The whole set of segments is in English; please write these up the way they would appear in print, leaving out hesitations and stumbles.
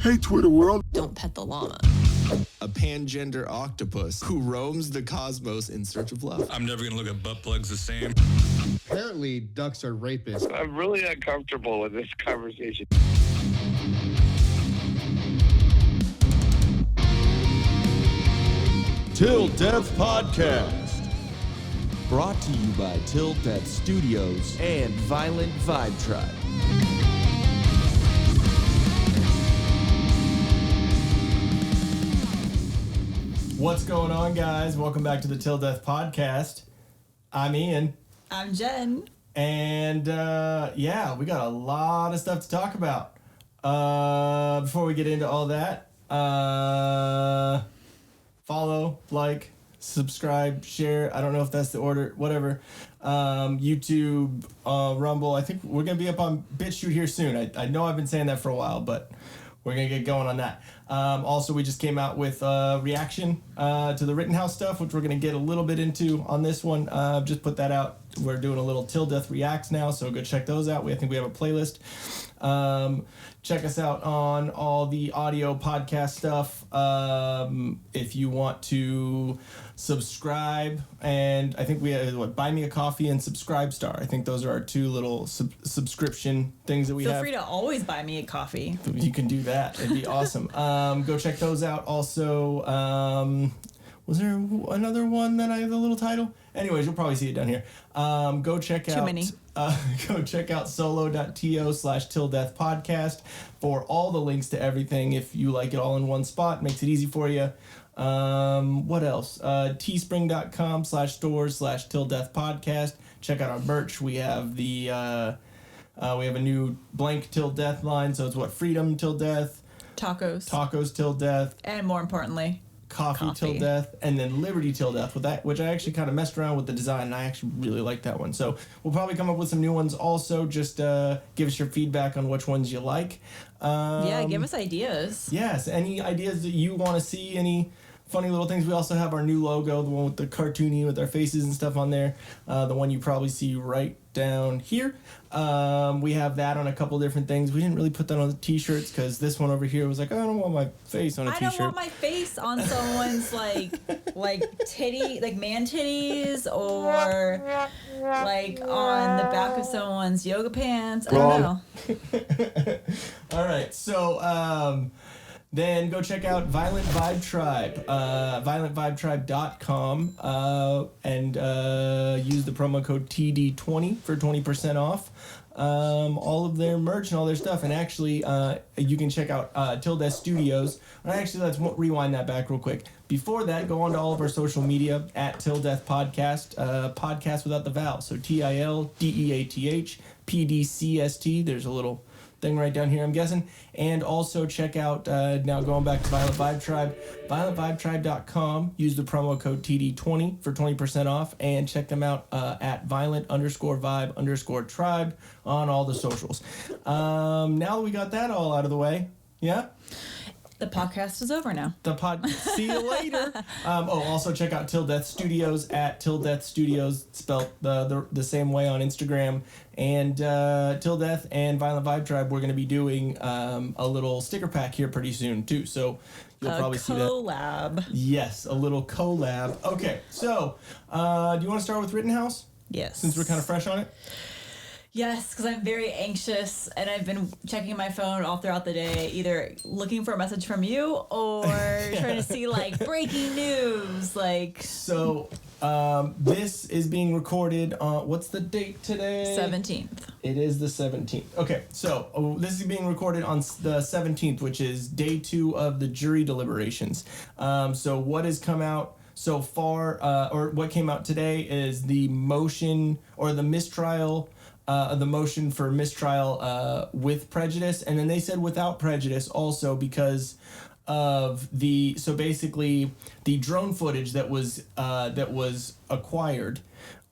Hey, Twitter world. Don't pet the llama. A pangender octopus who roams the cosmos in search of love. I'm never going to look at butt plugs the same. Apparently, ducks are rapists. I'm really uncomfortable with this conversation. Till Death Podcast. Brought to you by Till Death Studios and Violent Vibe Tribe. What's going on, guys? Welcome back to the Till Death Podcast. I'm Ian. I'm Jen. And, we got a lot of stuff to talk about. Before we get into all that, follow, like, subscribe, share. I don't know if that's the order, whatever. YouTube, Rumble. I think we're going to be up on BitChute here soon. I know I've been saying that for a while, but we're going to get going on that. Also, we just came out with a reaction to the Rittenhouse stuff, which we're going to get a little bit into on this one. Just put that out. We're doing a little Till Death Reacts now, so go check those out. I think we have a playlist. Check us out on all the audio podcast stuff. If you want to subscribe, and I think we have Buy Me a Coffee and Subscribe Star. I think those are our two little subscription things that we have. Feel free to always buy me a coffee. You can do that. It'd be awesome. Go check those out. Also, was there another one that I have the little title? Anyways, you'll probably see it down here. Go check out. Too many. Go check out solo.to/tilldeathpodcast for all the links to everything. If you like it all in one spot, makes it easy for you. What else? teespring.com/stores/tilldeathpodcast. Check out our merch. We have we have a new blank Till Death line. So it's Freedom Till Death, Tacos Till Death, and more importantly, Coffee Till Death, and then Liberty Till Death, with that, which I actually kind of messed around with the design, and I actually really like that one. So we'll probably come up with some new ones also. Just give us your feedback on which ones you like. Give us ideas. Yes, any ideas that you want to see, any funny little things. We also have our new logo, the one with the cartoony with our faces and stuff on there, the one you probably see right down here. We have that on a couple different things. We didn't really put that on the t-shirts because this one over here was like, I don't want my face on a t-shirt. I don't want my face on someone's like titty, like man titties, or like on the back of someone's yoga pants. I don't know. All right, so then go check out Violent Vibe Tribe, violentvibetribe.com, and use the promo code TD20 for 20% off all of their merch and all their stuff. And actually, you can check out Till Death Studios. And actually, let's rewind that back real quick. Before that, go on to all of our social media at Till Death Podcast, podcast without the vowel. So TILDEATH There's a little thing right down here, I'm guessing. And also check out, now going back to Violent Vibe Tribe, violentvibetribe.com. Use the promo code TD20 for 20% off, and check them out at violent_vibe_tribe on all the socials. Now that we got that all out of the way, yeah? The podcast is over now. See you later. Also check out Till Death Studios at Till Death Studios, spelled the same way on Instagram. And Till Death and Violent Vibe Tribe, we're going to be doing a little sticker pack here pretty soon too. So you'll probably see that. Collab. Yes, a little collab. Okay, so do you want to start with Rittenhouse? Yes. Since we're kind of fresh on it? Yes, because I'm very anxious, and I've been checking my phone all throughout the day, either looking for a message from you or trying to see, breaking news, So, this is being recorded on, what's the date today? 17th. It is the 17th. Okay, so this is being recorded on the 17th, which is day 2 of the jury deliberations. So what has come out so far, or what came out today, is the motion, or the mistrial, the motion for mistrial with prejudice, and then they said without prejudice also because of the drone footage that was acquired.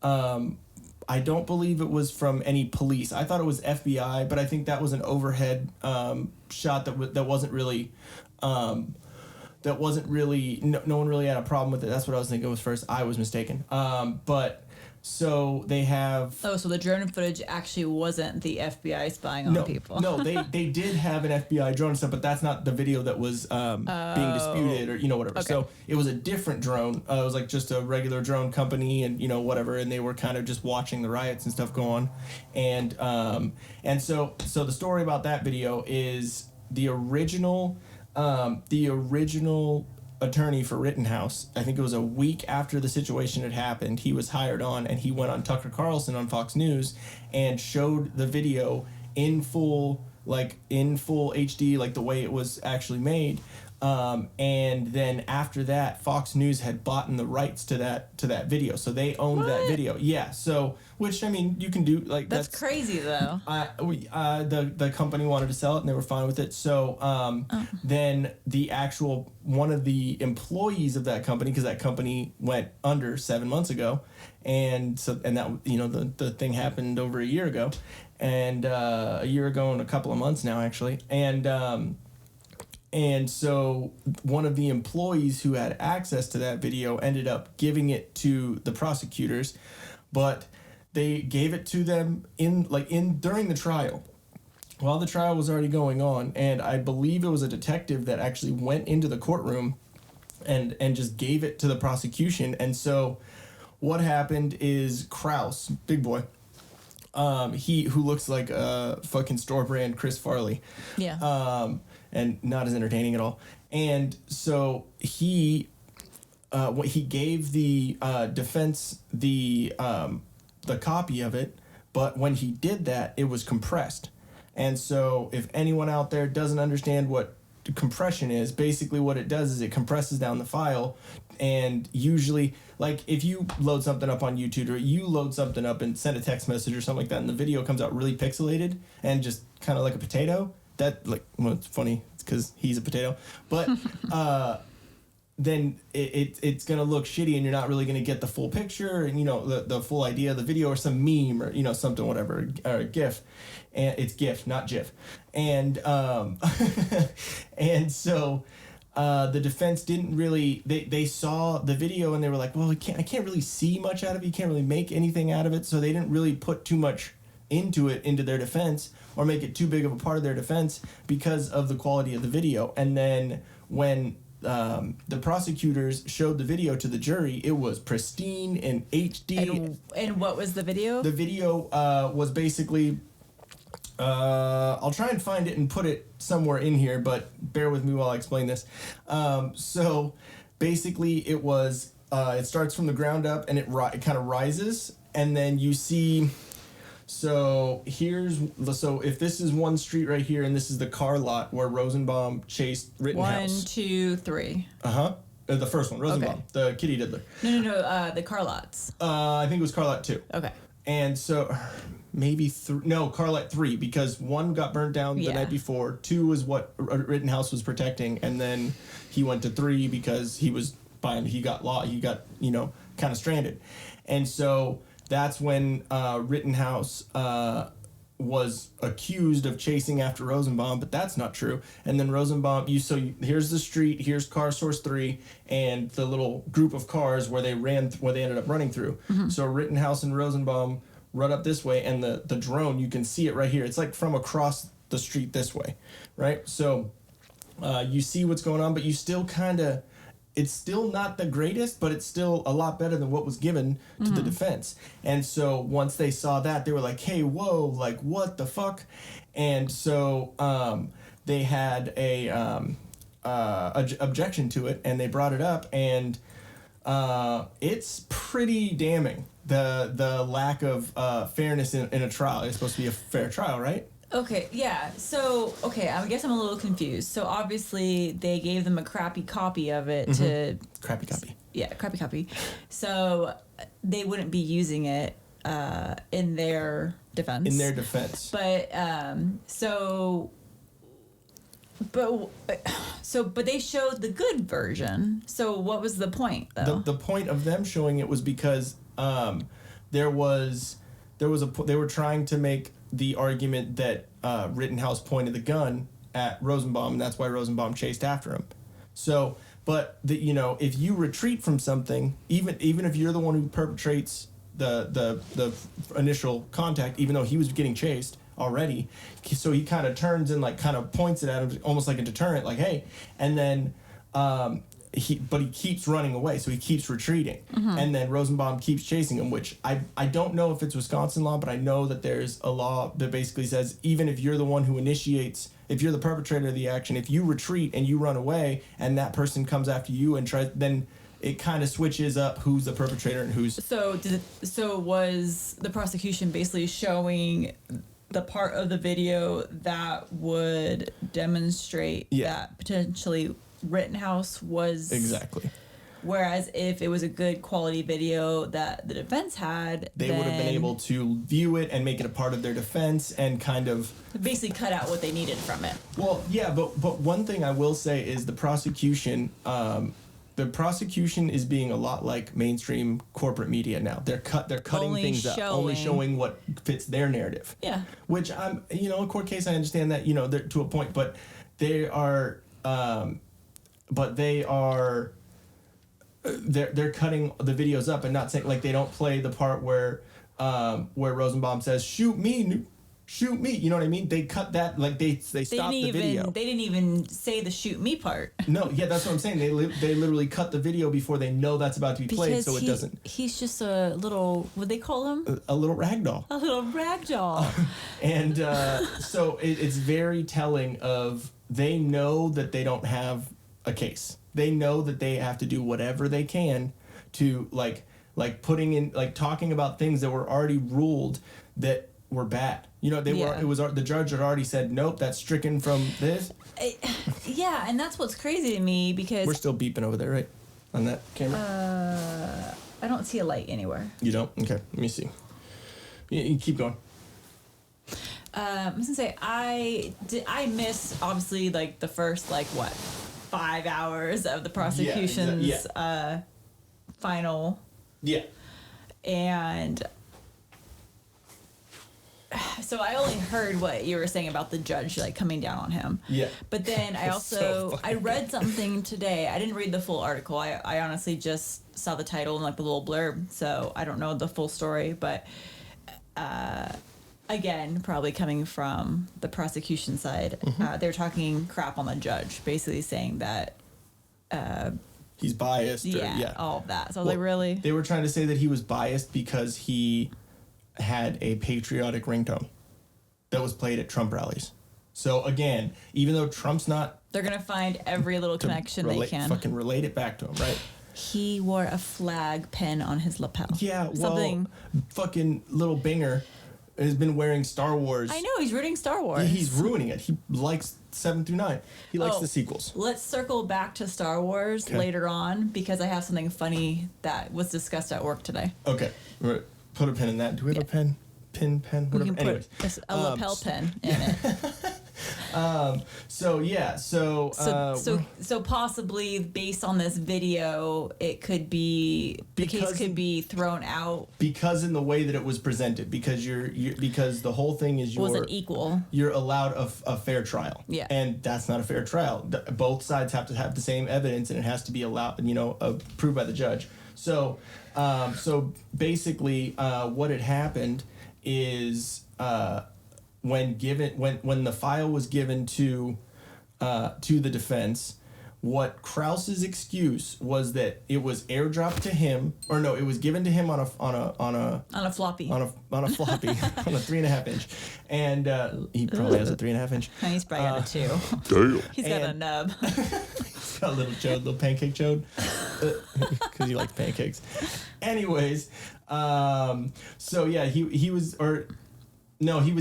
I don't believe it was from any police. I thought it was FBI, but I think that was an overhead shot that wasn't really. No one really had a problem with it. That's what I was thinking was first. I was mistaken. But So they have. Oh, so the drone footage actually wasn't the FBI spying on people. No, they did have an FBI drone and stuff, but that's not the video that was being disputed or whatever. Okay. So it was a different drone. It was like just a regular drone company and whatever, and they were kind of just watching the riots and stuff go on, and so the story about that video is the original attorney for Rittenhouse, I think it was a week after the situation had happened, he was hired on and he went on Tucker Carlson on Fox News and showed the video in full HD, like the way it was actually made. And then after that, Fox News had bought the rights to that video, so they owned that video. Yeah, so which I mean you can do like that's crazy though. The company wanted to sell it and they were fine with it. So then the actual one of the employees of that company, because that company went under 7 months ago, and that the thing happened over a year ago, and a year ago and a couple of months now actually, and so one of the employees who had access to that video ended up giving it to the prosecutors, but they gave it to them during the trial, while the trial was already going on, and I believe it was a detective that actually went into the courtroom and just gave it to the prosecution. And so what happened is Krause, big boy, who looks like a fucking store brand Chris Farley. Yeah. And not as entertaining at all. And so he gave the defense the copy of it, but when he did that, it was compressed. And so if anyone out there doesn't understand what compression is, basically what it does is it compresses down the file. And usually, like if you load something up on YouTube or you load something up and send a text message or something like that, and the video comes out really pixelated and just kind of like a potato, it's funny because he's a potato, but then it's gonna look shitty and you're not really gonna get the full picture and the full idea of the video, or some meme or something, whatever, or a GIF, and it's GIF, not GIF, and and so the defense didn't really, they saw the video and they were like, well, I can't really see much out of it, you can't really make anything out of it, so they didn't really put too much into their defense or make it too big of a part of their defense because of the quality of the video. And then when the prosecutors showed the video to the jury, it was pristine in HD. And what was the video? The video was basically, I'll try and find it and put it somewhere in here, but bear with me while I explain this. So basically it was, it starts from the ground up and it kind of rises, and then you see. So if this is one street right here, and this is the car lot where Rosenbaum chased Rittenhouse. 1, 2, 3. The first one, Rosenbaum, Okay. the kitty diddler. No, the car lots. I think it was car lot 2. Okay. And so maybe car lot 3, because 1 got burnt down the night before. 2 was what Rittenhouse was protecting, and then he went to 3 because he was he got kind of stranded, and so. That's when Rittenhouse was accused of chasing after Rosenbaum, but that's not true. And then Rosenbaum, here's the street, here's car source 3, and the little group of cars where they ended up running through. Mm-hmm. So Rittenhouse and Rosenbaum run up this way, and the drone, you can see it right here. It's like from across the street this way, right? So you see what's going on, but you still kind of. It's still not the greatest, but it's still a lot better than what was given to the defense. And so once they saw that, they were like, hey, whoa, like, what the fuck? And so they had a objection to it, and they brought it up, and it's pretty damning, the lack of fairness in a trial. It's supposed to be a fair trial, right? Okay, yeah. So, I guess I'm a little confused. So, obviously, they gave them a crappy copy of it to... Crappy copy. Yeah, crappy copy. So, they wouldn't be using it in their defense. In their defense. But, but they showed the good version. So, what was the point, though? The point of them showing it was because they were trying to make the argument that Rittenhouse pointed the gun at Rosenbaum, and that's why Rosenbaum chased after him. So, but if you retreat from something, even if you're the one who perpetrates the initial contact, even though he was getting chased already. So he kind of turns and like kind of points it at him, almost like a deterrent, like hey. And then he keeps running away, so he keeps retreating. And then Rosenbaum keeps chasing him, which I don't know if it's Wisconsin law, but I know that there's a law that basically says even if you're the one who initiates, if you're the perpetrator of the action, if you retreat and you run away and that person comes after you and tries, then it kind of switches up who's the perpetrator and who's... So was the prosecution basically showing the part of the video that would demonstrate that potentially Rittenhouse was... Exactly. Whereas if it was a good quality video that the defense had, they would have been able to view it and make it a part of their defense and kind of... basically cut out what they needed from it. Well, yeah, but one thing I will say is the prosecution is being a lot like mainstream corporate media now. They're cutting Only things up, only showing what fits their narrative. Yeah. Which I'm, a court case, I understand that, they're to a point, but they are, they're cutting the videos up and not saying, like, they don't play the part where Rosenbaum says, shoot me, you know what I mean? They cut that, like, they stopped the video. They didn't even say the shoot me part. No, yeah, that's what I'm saying. They literally cut the video before they know that's about to be played, so it doesn't... He's just a little, what'd they call him? A little ragdoll. A little ragdoll. And so it's very telling of, they know that they don't have a case. They know that they have to do whatever they can to, like putting in, like, talking about things that were already ruled that were bad. The judge had already said, nope, that's stricken from this. Yeah, and that's what's crazy to me because... We're still beeping over there, right? On that camera? I don't see a light anywhere. You don't? Okay, let me see. You keep going. I was gonna say, I missed, obviously, like, the first, 5 hours of the prosecution's final. Yeah. And... so I only heard what you were saying about the judge coming down on him. Yeah. But then I also I read something today. I didn't read the full article. I honestly just saw the title and the little blurb, so I don't know the full story. But again, probably coming from the prosecution side, they're talking crap on the judge, basically saying that he's biased. All of that. So really, they were trying to say that he was biased because he had a patriotic ringtone that was played at Trump rallies. So again, even though Trump's not... They're going to find every little connection they can. Fucking relate it back to him, right? He wore a flag pin on his lapel. Yeah, fucking little Binger has been wearing Star Wars. I know, he's rooting Star Wars. He's ruining it. He likes 7 through 9. He likes the sequels. Let's circle back to Star Wars later on because I have something funny that was discussed at work today. Okay, right. Put a pin in that. Do we have a pen? Pen, whatever. We can Anyways. put a lapel pin in it. So possibly based on this video, it could be the case could be thrown out because in the way that it was presented. Because because the whole thing is wasn't equal. You're allowed a fair trial. Yeah, and that's not a fair trial. Both sides have to have the same evidence, and it has to be allowed. Approved by the judge. So basically, what had happened is when the file was given to the defense, what Krause's excuse was that it was airdropped to him, or no, it was given to him on a floppy on a floppy on a 3.5 inch, and he probably has a 3.5 inch. He's probably got a 2. Damn. He's got a nub. He's got a little pancake chode, because he likes pancakes. Anyways, so yeah, he was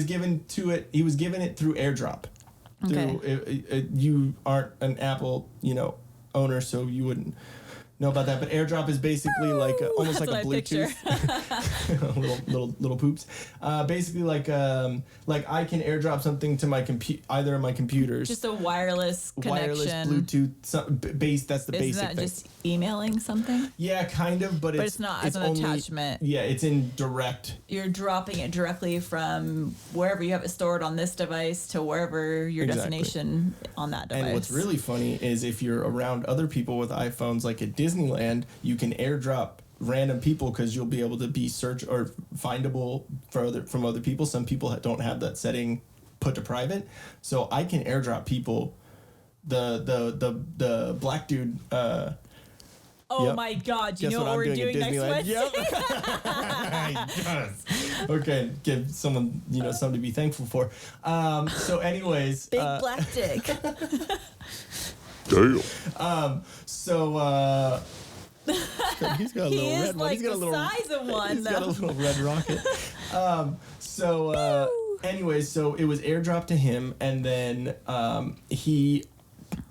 given it through airdrop. Okay. You aren't an Apple, owner, so you wouldn't know about that. But AirDrop is basically almost like a Bluetooth, little poops. Basically, like I can AirDrop something to my either of my computers. Just a wireless connection. Wireless Bluetooth base. That's the basic thing. Isn't that just emailing something? Yeah, kind of, but it's not. It's an attachment. Yeah, it's in direct. You're dropping it directly from wherever you have it stored on this device to wherever your destination on that device. And what's really funny is if you're around other people with iPhones, like at Disneyland, you can AirDrop random people because you'll be able to be search or findable from other people. Some people don't have that setting put to private, so I can airdrop people. The black dude. Oh my God! You know what we're doing next Wednesday? Yep. Yes. Okay, give someone something to be thankful for. So, anyways, big black dick. Damn. So. He's got a He little is red one. like He's got the a little, size of one. He's got a little red rocket. Anyways, so it was airdropped to him, and then he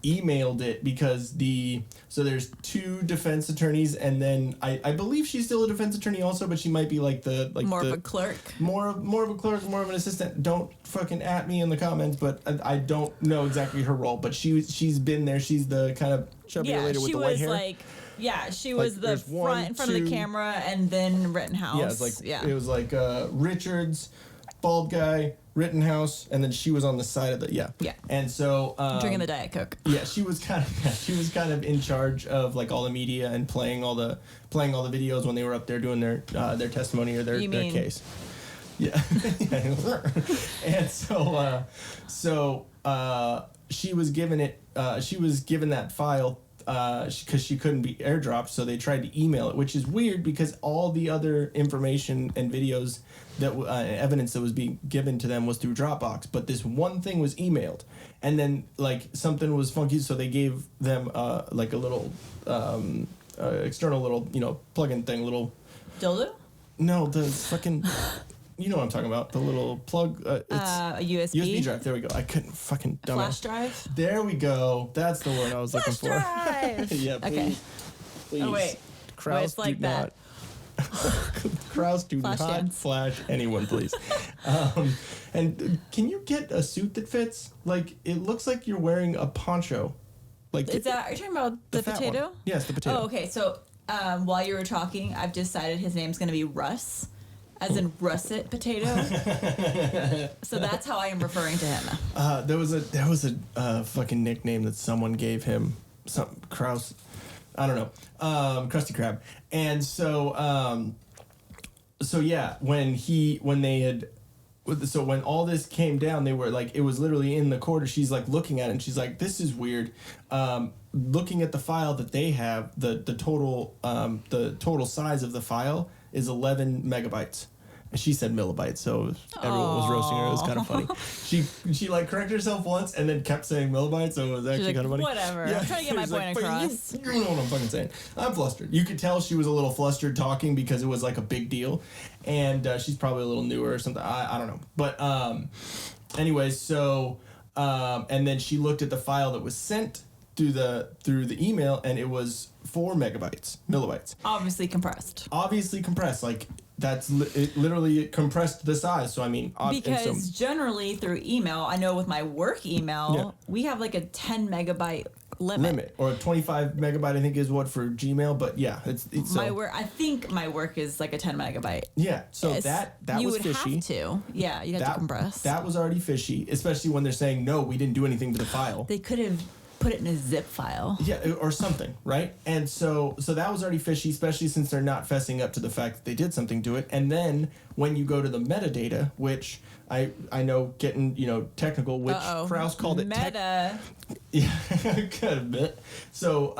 emailed it because there's 2 defense attorneys, and then I believe she's still a defense attorney also, but she might be more of a clerk. More of a clerk, more of an assistant. Don't fucking at me in the comments, but I don't know exactly her role. But she's been there. She's the kind of chubby lady with the white hair. She was the in front of the camera, and then Rittenhouse. It was like Richards, bald guy, Rittenhouse, and then she was on the side of the yeah. And so drinking the Diet Coke. Yeah, she was kind of in charge of like all the media and playing all the videos when they were up there doing their testimony or their case. Yeah. And so she was given that file because she couldn't be airdropped, so they tried to email it, which is weird because all the other information and videos that evidence that was being given to them was through Dropbox, but this one thing was emailed, and then like something was funky, so they gave them like a little external little plug-in thing, little dildo. No, the fucking. You know what I'm talking about. The little plug. It's a USB drive. There we go. I couldn't fucking dumbass. Flash drive? There we go. That's the word I was looking for. Drive! Yeah, please. Okay. Please. Oh, wait. Kraus, It's like do that. not. Kraus, do Flash not dance. flash anyone, please. And can you get a suit that fits? Like, it looks like you're wearing a poncho. Like, Are you talking about the potato? one. Yes, the potato. Oh, okay. So while you were talking, I've decided his name's going to be Russ. As in russet potato. So that's how I am referring to him. There was a fucking nickname that someone gave him. Some Kraus, I don't know. Krusty Krab. And so when all this came down, they were like, it was literally in the quarter. She's like looking at it and she's like, this is weird. Looking at the file that they have, the total size of the file is 11 megabytes. And she said millibytes, so everyone was roasting her. It was kind of funny. She like corrected herself once and then kept saying millibytes, so it was actually kind of funny. Whatever. Yeah. I'm trying to get my point across. You know what I'm fucking saying. I'm flustered. You could tell she was a little flustered talking because it was like a big deal. And she's probably a little newer or something. I don't know. But anyways, so and then she looked at the file that was sent through the email, and it was 4 millibytes. Obviously compressed. Like that's it literally compressed the size. So I mean, because generally through email, I know with my work email, we have like a 10 megabyte limit or 25 megabyte. I think is what for Gmail. But yeah, it's my work. I think my work is like a 10 megabyte. Yeah, so that you was would fishy. have to. Yeah, you'd have to compress. That was already fishy, especially when they're saying no, we didn't do anything to the file. They could have put it in a zip file. Yeah, or something, right? And so that was already fishy, especially since they're not fessing up to the fact that they did something to it. And then when you go to the metadata, which I know getting, technical, which Kraus called it meta. Yeah, kind of bit. So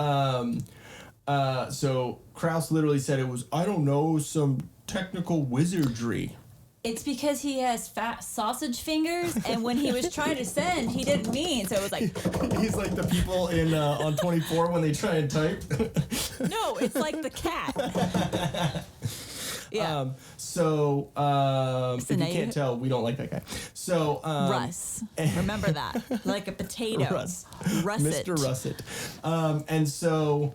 Kraus literally said it was, I don't know, some technical wizardry. It's because he has fat sausage fingers, and when he was trying to send, he didn't mean. So it was like... He's like the people in on 24 when they try and type. No, it's like the cat. Yeah. If you can't tell, we don't like that guy. So Russ. Remember that. Like a potato. Russ. Russet. Mr. Russet. And so...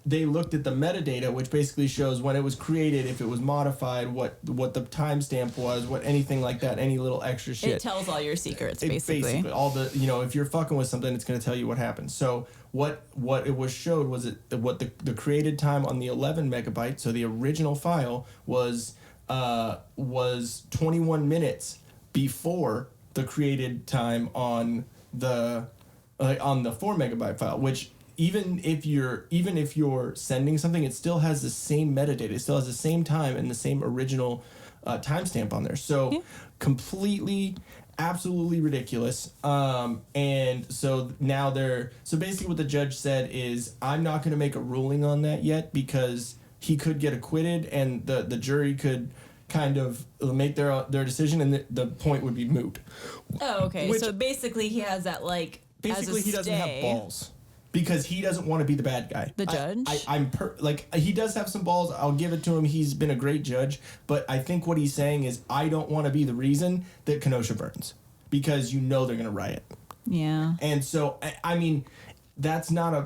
they looked at the metadata, which basically shows when it was created, if it was modified, what the timestamp was, what anything like that, any little extra shit. It tells all your secrets, basically. All the, if you're fucking with something, it's going to tell you what happened. So what it was showed was what the created time on the 11 megabyte, so the original file was 21 minutes before the created time on the 4 megabyte file, which even if you're sending something, it still has the same metadata. It still has the same time and the same original timestamp on there. So completely, absolutely ridiculous. And so now so basically what the judge said is, I'm not going to make a ruling on that yet because he could get acquitted and the jury could kind of make their decision and the point would be moot. Oh, okay. So basically he has that like. Basically, he doesn't have balls because he doesn't want to be the bad guy. The judge? He does have some balls. I'll give it to him. He's been a great judge. But I think what he's saying is, I don't want to be the reason that Kenosha burns because they're going to riot. Yeah. And so, I mean, that's kind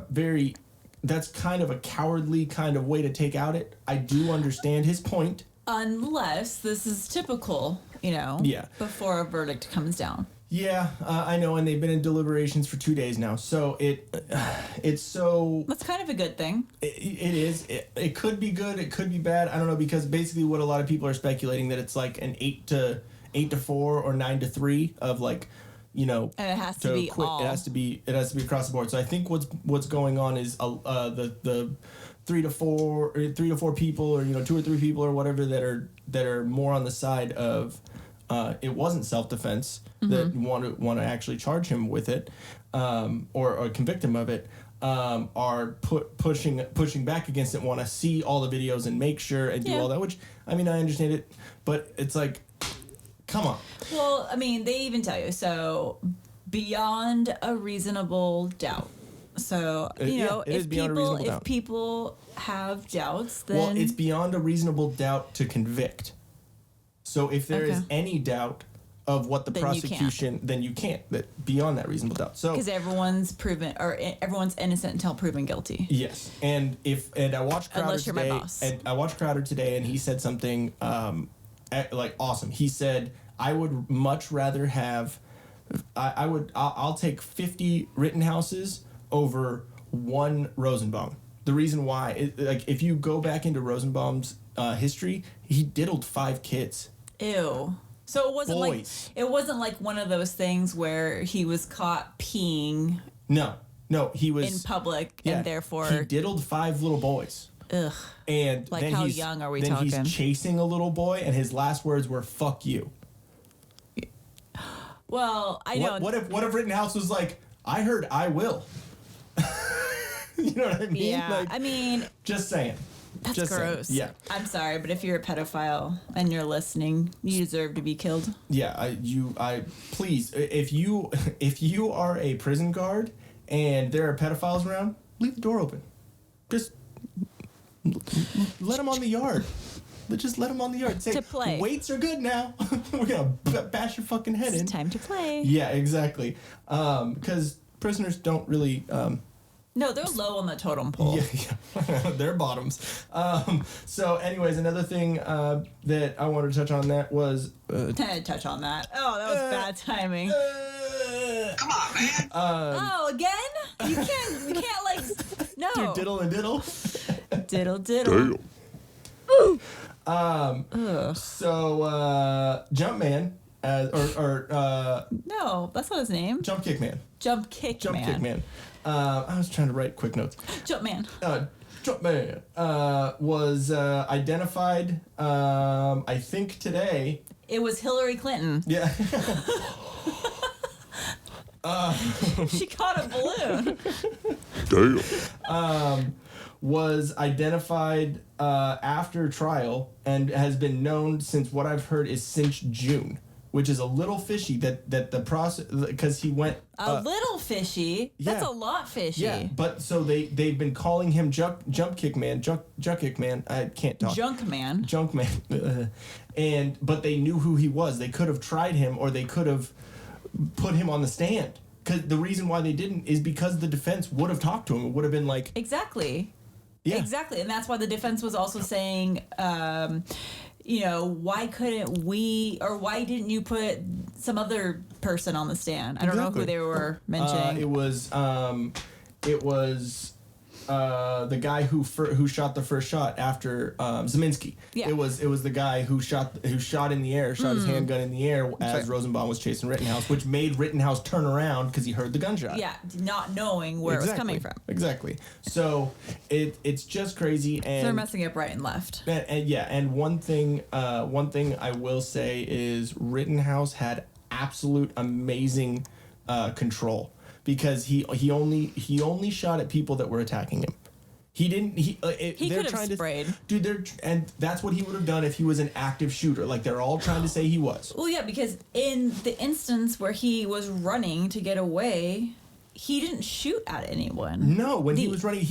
of a cowardly kind of way to take out it. I do understand his point. Unless this is typical, before a verdict comes down. Yeah, I know, and they've been in deliberations for 2 days now, so it's so... That's kind of a good thing. It is. It could be good, it could be bad, I don't know, because basically what a lot of people are speculating that it's like an 8 to 4 or 9 to 3 of like, and it has to be all. It has to be across the board. So I think what's going on is the 3 to 4 people, or 2 or 3 people or whatever that are more on the side of it wasn't self-defense, that want to actually charge him with it, or convict him of it, are pushing back against it, want to see all the videos and make sure and do all that. Which, I mean, I understand it, but it's like, come on. Well, I mean, they even tell you so beyond a reasonable doubt. So if people have doubts, then it's beyond a reasonable doubt to convict. So if there is any doubt of what the prosecution, then you can't. But beyond that reasonable doubt. So because everyone's innocent until proven guilty. Yes, and I watched Crowder unless you're today, my boss. and I watched Crowder today, and he said something awesome. He said, I would much rather have, I'll take 50 Rittenhouses over one Rosenbaum. The reason why, if you go back into Rosenbaum's history, he diddled 5 kids. Ew. So it wasn't like one of those things where he was caught peeing. No, he was in public, and therefore he diddled 5 little boys. Ugh. And like, then how young are we then talking? He's chasing a little boy, and his last words were "fuck you." Well, I know. What if Rittenhouse was like, "I heard I will." You know what I mean? Yeah. I mean, just saying. That's just gross. Saying. Yeah. I'm sorry, but if you're a pedophile and you're listening, you deserve to be killed. Yeah. Please, if you are a prison guard and there are pedophiles around, leave the door open. Just let them on the yard. Just let them on the yard. Say, to play. Weights are good now. We're gonna bash your fucking head in. It's time to play. Yeah, exactly. Because prisoners don't really. No, they're low on the totem pole. Yeah. They're bottoms. So, anyways, another thing that I wanted to touch on that was... touch on that. Oh, that was bad timing. Come on, man. Again? You can't like... No. Do diddle and diddle. Diddle. So, Jumpman... no, that's not his name. Jump Kick Man. Jump Kick Man. I was trying to write quick notes. Jumpman. Jumpman was identified, I think today. It was Hillary Clinton. Yeah. She caught a balloon. Damn. Was identified after trial and has been known since what I've heard is since June, which is a little fishy that the process, because he went a little fishy. Yeah. That's a lot fishy. Yeah, but so they've been calling him Junk Kick Man. I can't talk. Junk Man. But they knew who he was. They could have tried him, or they could have put him on the stand. Because the reason why they didn't is because the defense would have talked to him. It would have been like exactly. Yeah. Exactly, and that's why the defense was also saying, why couldn't we, or why didn't you put some other person on the stand? I don't know who they were mentioning. It was the guy who shot the first shot after Zeminski. Yeah. It was the guy who shot in the air, shot his handgun in the air as Rosenbaum was chasing Rittenhouse, which made Rittenhouse turn around because he heard the gunshot. Yeah, not knowing where it was coming from. Exactly. So it's just crazy, and so they're messing up right and left. And one thing I will say is Rittenhouse had absolute amazing control, because he only shot at people that were attacking him. He didn't. He could have sprayed. And that's what he would have done if he was an active shooter. Like they're all trying to say he was. Well, yeah, because in the instance where he was running to get away, he didn't shoot at anyone. No, when he was running,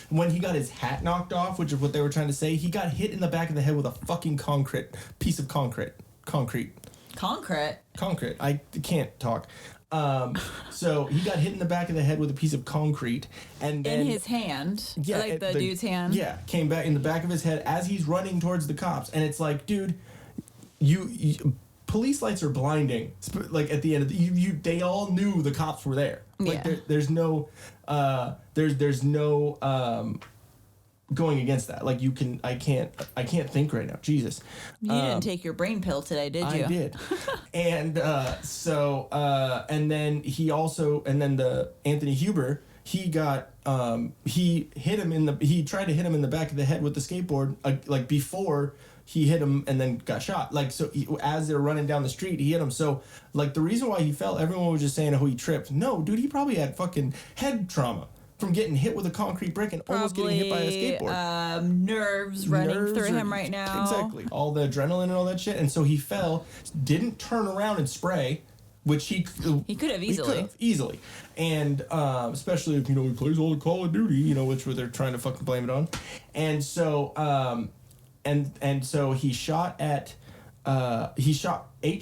when he got his hat knocked off, which is what they were trying to say. He got hit in the back of the head with a fucking piece of concrete. Concrete. I can't talk. So he got hit in the back of the head with a piece of concrete, and then in his hand, the dude's hand. Yeah, came back in the back of his head as he's running towards the cops, and it's like, dude, you police lights are blinding. Like at the end of they all knew the cops were there. Like there's no going against that. Like I can't think right now. Jesus. You didn't take your brain pill today, did you? I did. And and then the Anthony Huber, he got he tried to hit him in the back of the head with the skateboard, like before he hit him and then got shot. Like, so as they're running down the street, he hit him. So like the reason why he fell, everyone was just saying, oh, he tripped. No, dude, he probably had fucking head trauma from getting hit with a concrete brick and almost getting hit by a skateboard. Nerves running through him right now. Exactly. All the adrenaline and all that shit. And so he fell, didn't turn around and spray, which he could have easily. And especially if, he plays all the Call of Duty, which they're trying to fucking blame it on. And so and so he shot 8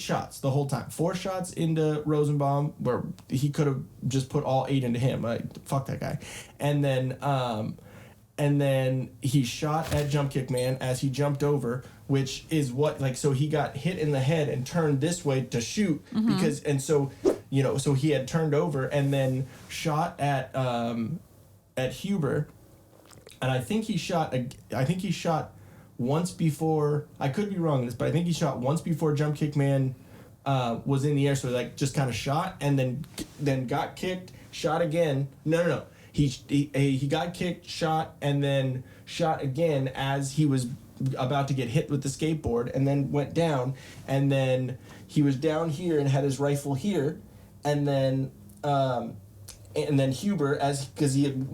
shots the whole time. 4 shots into Rosenbaum, where he could have just put all 8 into him. Fuck that guy. And then he shot at Jump Kick Man as he jumped over, which is so he got hit in the head and turned this way to shoot, because so he had turned over and then shot at Huber, and I think he shot once before. I could be wrong on this, but I think he shot once before Jump Kick Man was in the air, so just kind of shot and then got kicked, shot again. No. He got kicked, shot, and then shot again as he was about to get hit with the skateboard, and then went down, and then he was down here and had his rifle here, and then Huber, because he had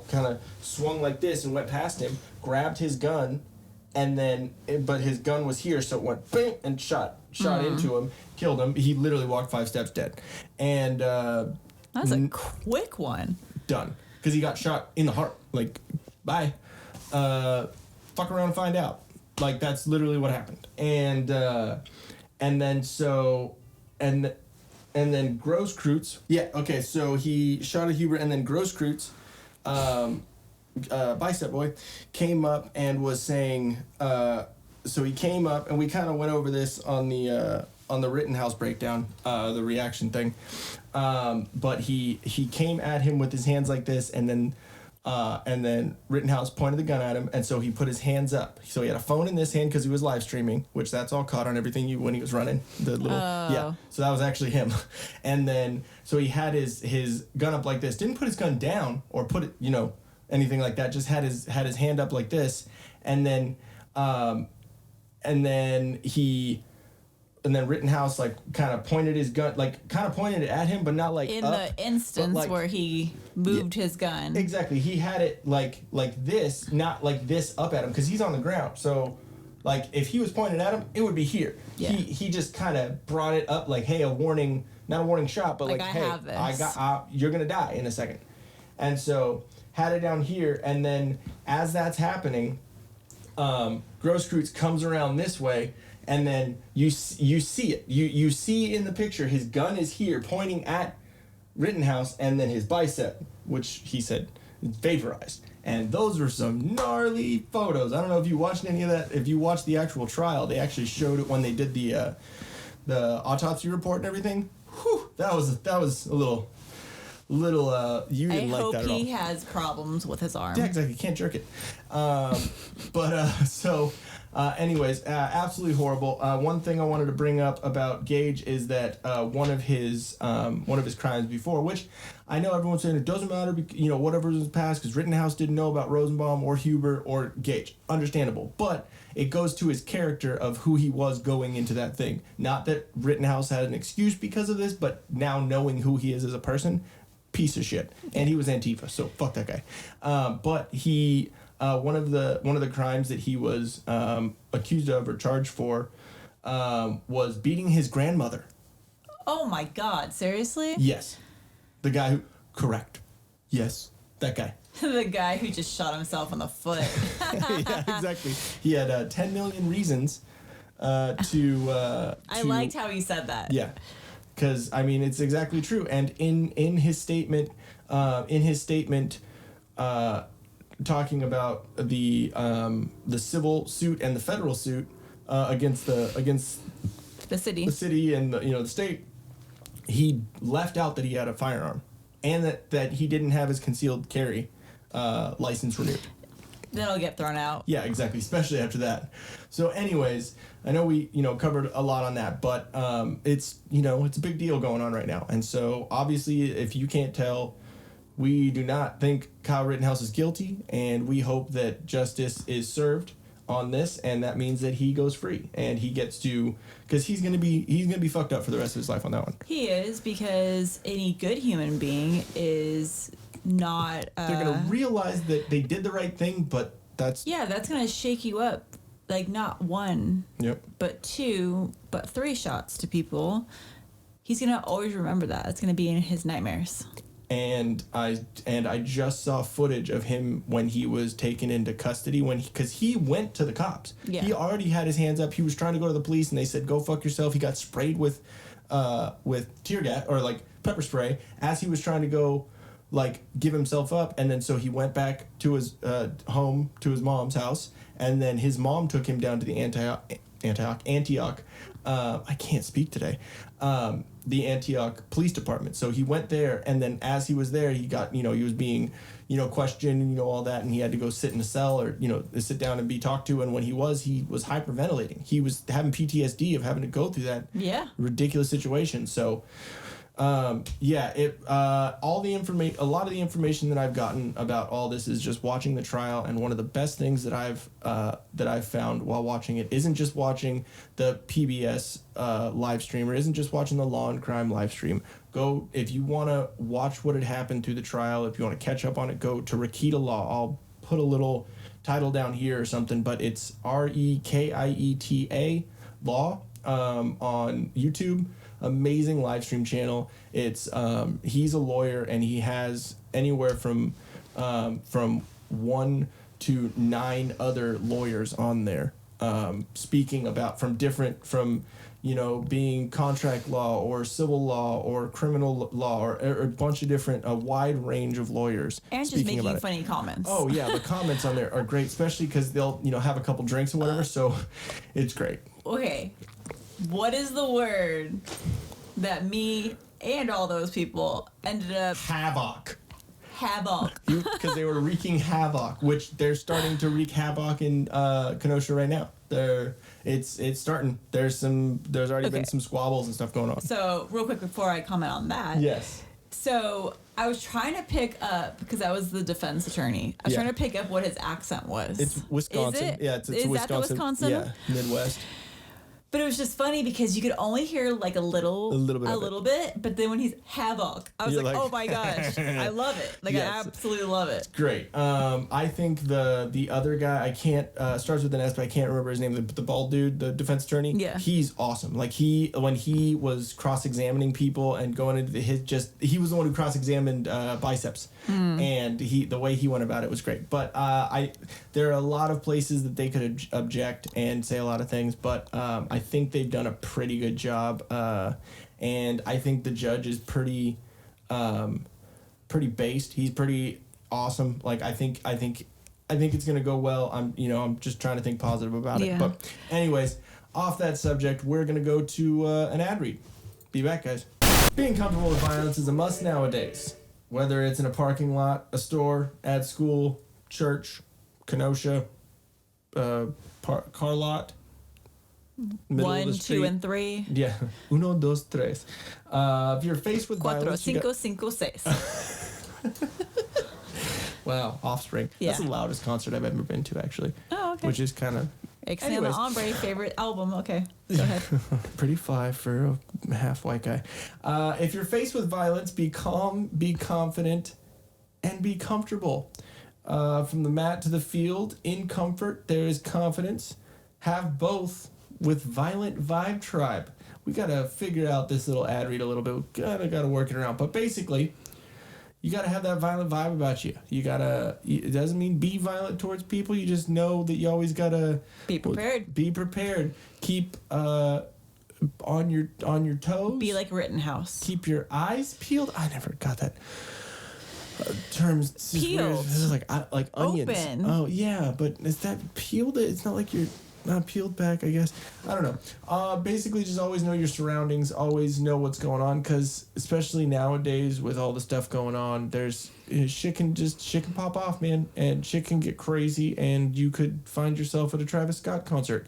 kind of swung like this and went past him, grabbed his gun. And but his gun was here, so it went bang and shot into him, killed him. He literally walked 5 steps dead. And that's a quick one. Done. Because he got shot in the heart. Like, bye. Fuck around and find out. Like, that's literally what happened. And then Grosskreutz. Yeah, okay, so he shot at Huber, and then Grosskreutz, Bicep Boy, came up and was saying, so he came up, and we kind of went over this on the Rittenhouse breakdown, the reaction thing, but he came at him with his hands like this, and then Rittenhouse pointed the gun at him, and so he put his hands up. So he had a phone in this hand because he was live streaming, which that's all caught on everything when he was running. Yeah. So that was actually him. And then so he had his gun up like this. Didn't put his gun down or put it, anything like that. Just had his hand up like this, and then Rittenhouse kind of pointed his gun, pointed it at him, but not in up, the instance where he moved his gun. Exactly, he had it like this, not like this up at him, because he's on the ground. So, if he was pointed at him, it would be here. Yeah. He just kind of brought it up like, hey, a warning, not a warning shot, but hey, you're gonna die in a second, and so had it down here, and then as that's happening, Grosskreutz comes around this way, and then you see it. You see in the picture his gun is here pointing at Rittenhouse, and then his bicep, which he said vaporized. And those were some gnarly photos. I don't know if you watched any of that. If you watched the actual trial, they actually showed it when they did the autopsy report and everything. Whew, that was a little you didn't I like hope that at all. he has problems with his arm. Yeah, exactly. Can't jerk it. Anyways, absolutely horrible. One thing I wanted to bring up about Gaige is that one of his crimes before, which I know everyone's saying it doesn't matter, whatever was passed, because Rittenhouse didn't know about Rosenbaum or Huber or Gaige. Understandable. But it goes to his character of who he was going into that thing. Not that Rittenhouse had an excuse because of this, but now knowing who he is as a person, piece of shit. And he was Antifa, so fuck that guy. But he... one of the crimes that he was accused of or charged for was beating his grandmother. Oh my God! Seriously? Yes, the guy who correct. Yes, that guy. The guy who just shot himself in the foot. Yeah, exactly. He had 10 million reasons to. I liked how he said that. Yeah, because I mean it's exactly true. And in his statement, talking about the civil suit and the federal suit against the city and the state, he left out that he had a firearm and that he didn't have his concealed carry license renewed. Then it'll get thrown out. Yeah, exactly, especially after that. So anyways, I know we covered a lot on that, but it's a big deal going on right now. And so obviously if you can't tell, we do not think Kyle Rittenhouse is guilty, and we hope that justice is served on this, and that means that he goes free and he gets to, because he's gonna be fucked up for the rest of his life on that one. He is, because any good human being is not. They're gonna realize that they did the right thing, but that's gonna shake you up, like not one, yep, but two, but three shots to people. He's gonna always remember that. It's gonna be in his nightmares. And I just saw footage of him when he was taken into custody because he went to the cops. Yeah. He already had his hands up. He was trying to go to the police, and they said, "Go fuck yourself." He got sprayed with tear gas or like pepper spray as he was trying to go like give himself up, and then so he went back to his home, to his mom's house, and then his mom took him down to the Antioch. I can't speak today. The Antioch Police Department. So he went there, and then as he was there, he got, he was being, questioned, all that, and he had to go sit in a cell or, sit down and be talked to. And when he was hyperventilating. He was having PTSD of having to go through that ridiculous situation. So, a lot of the information that I've gotten about all this is just watching the trial, and one of the best things that I've found while watching it isn't just watching the PBS live stream, or isn't just watching the Law and Crime live stream. Go, if you want to watch what had happened through the trial, if you want to catch up on it, go to Rekieta Law. I'll put a little title down here or something, but it's Rekieta Law on YouTube. Amazing live stream channel. It's he's a lawyer, and he has anywhere from 1 to 9 other lawyers on there speaking about from being contract law or civil law or criminal law or a bunch of different, a wide range of lawyers and just making funny comments. Oh yeah, the comments on there are great, especially because they'll have a couple drinks or whatever, so it's great. Okay, what is the word that me and all those people ended up... Havoc. Because they were wreaking havoc, which they're starting to wreak havoc in Kenosha right now. It's starting. There's already been some squabbles and stuff going on. So real quick before I comment on that. Yes. So I was trying to pick up, because I was the defense attorney, I was trying to pick up what his accent was. It's Wisconsin. Is it? Yeah, it's Is Wisconsin. that the Wisconsin? Yeah, Midwest. But it was just funny because you could only hear like a little bit. But then when he's havoc, I was like, oh my gosh, I love it. Like yes. I absolutely love it. It's great. I think the other guy, I can't starts with an S, but I can't remember his name. The bald dude, the defense attorney. Yeah, he's awesome. Like when he was cross-examining people and going into he was the one who cross-examined biceps, and the way he went about it was great. But there are a lot of places that they could object and say a lot of things, but I think they've done a pretty good job, and I think the judge is pretty based. He's pretty awesome. Like I think it's gonna go well. I'm just trying to think positive about it. But anyways, off that subject, we're gonna go to an ad read. Be back, guys. Being comfortable with violence is a must nowadays. whether it's in a parking lot, a store, at school, church, Kenosha, car lot, middle of 1, the 2, street. and 3. Yeah. Uno, dos, tres. If you're faced with Cuatro, violence, cinco, cinco, seis. wow, Offspring. Yeah. That's the loudest concert I've ever been to, actually. Oh, okay. Which is kind of Ixnay Ombre, favorite album. Okay, go ahead. pretty fly for a half white guy. If you're faced with violence, be calm, be confident, and be comfortable. From the mat to the field, in comfort, there is confidence. Have both with Violent Vibe Tribe. We got to figure out this little ad read a little bit. Gotta work it around. But basically, you got to have that violent vibe about you. It doesn't mean be violent towards people. You just know that you always got to Be prepared. Be prepared. Keep on your toes. Be like Rittenhouse. Keep your eyes peeled. I never got that. Terms it's just weird. Peeled. This is like onions. Open. Oh yeah, but is that peeled? It's not like you're not peeled back, I guess. I don't know. Basically, just always know your surroundings. Always know what's going on, because especially nowadays with all the stuff going on, there's shit can pop off, man, and shit can get crazy, and you could find yourself at a Travis Scott concert.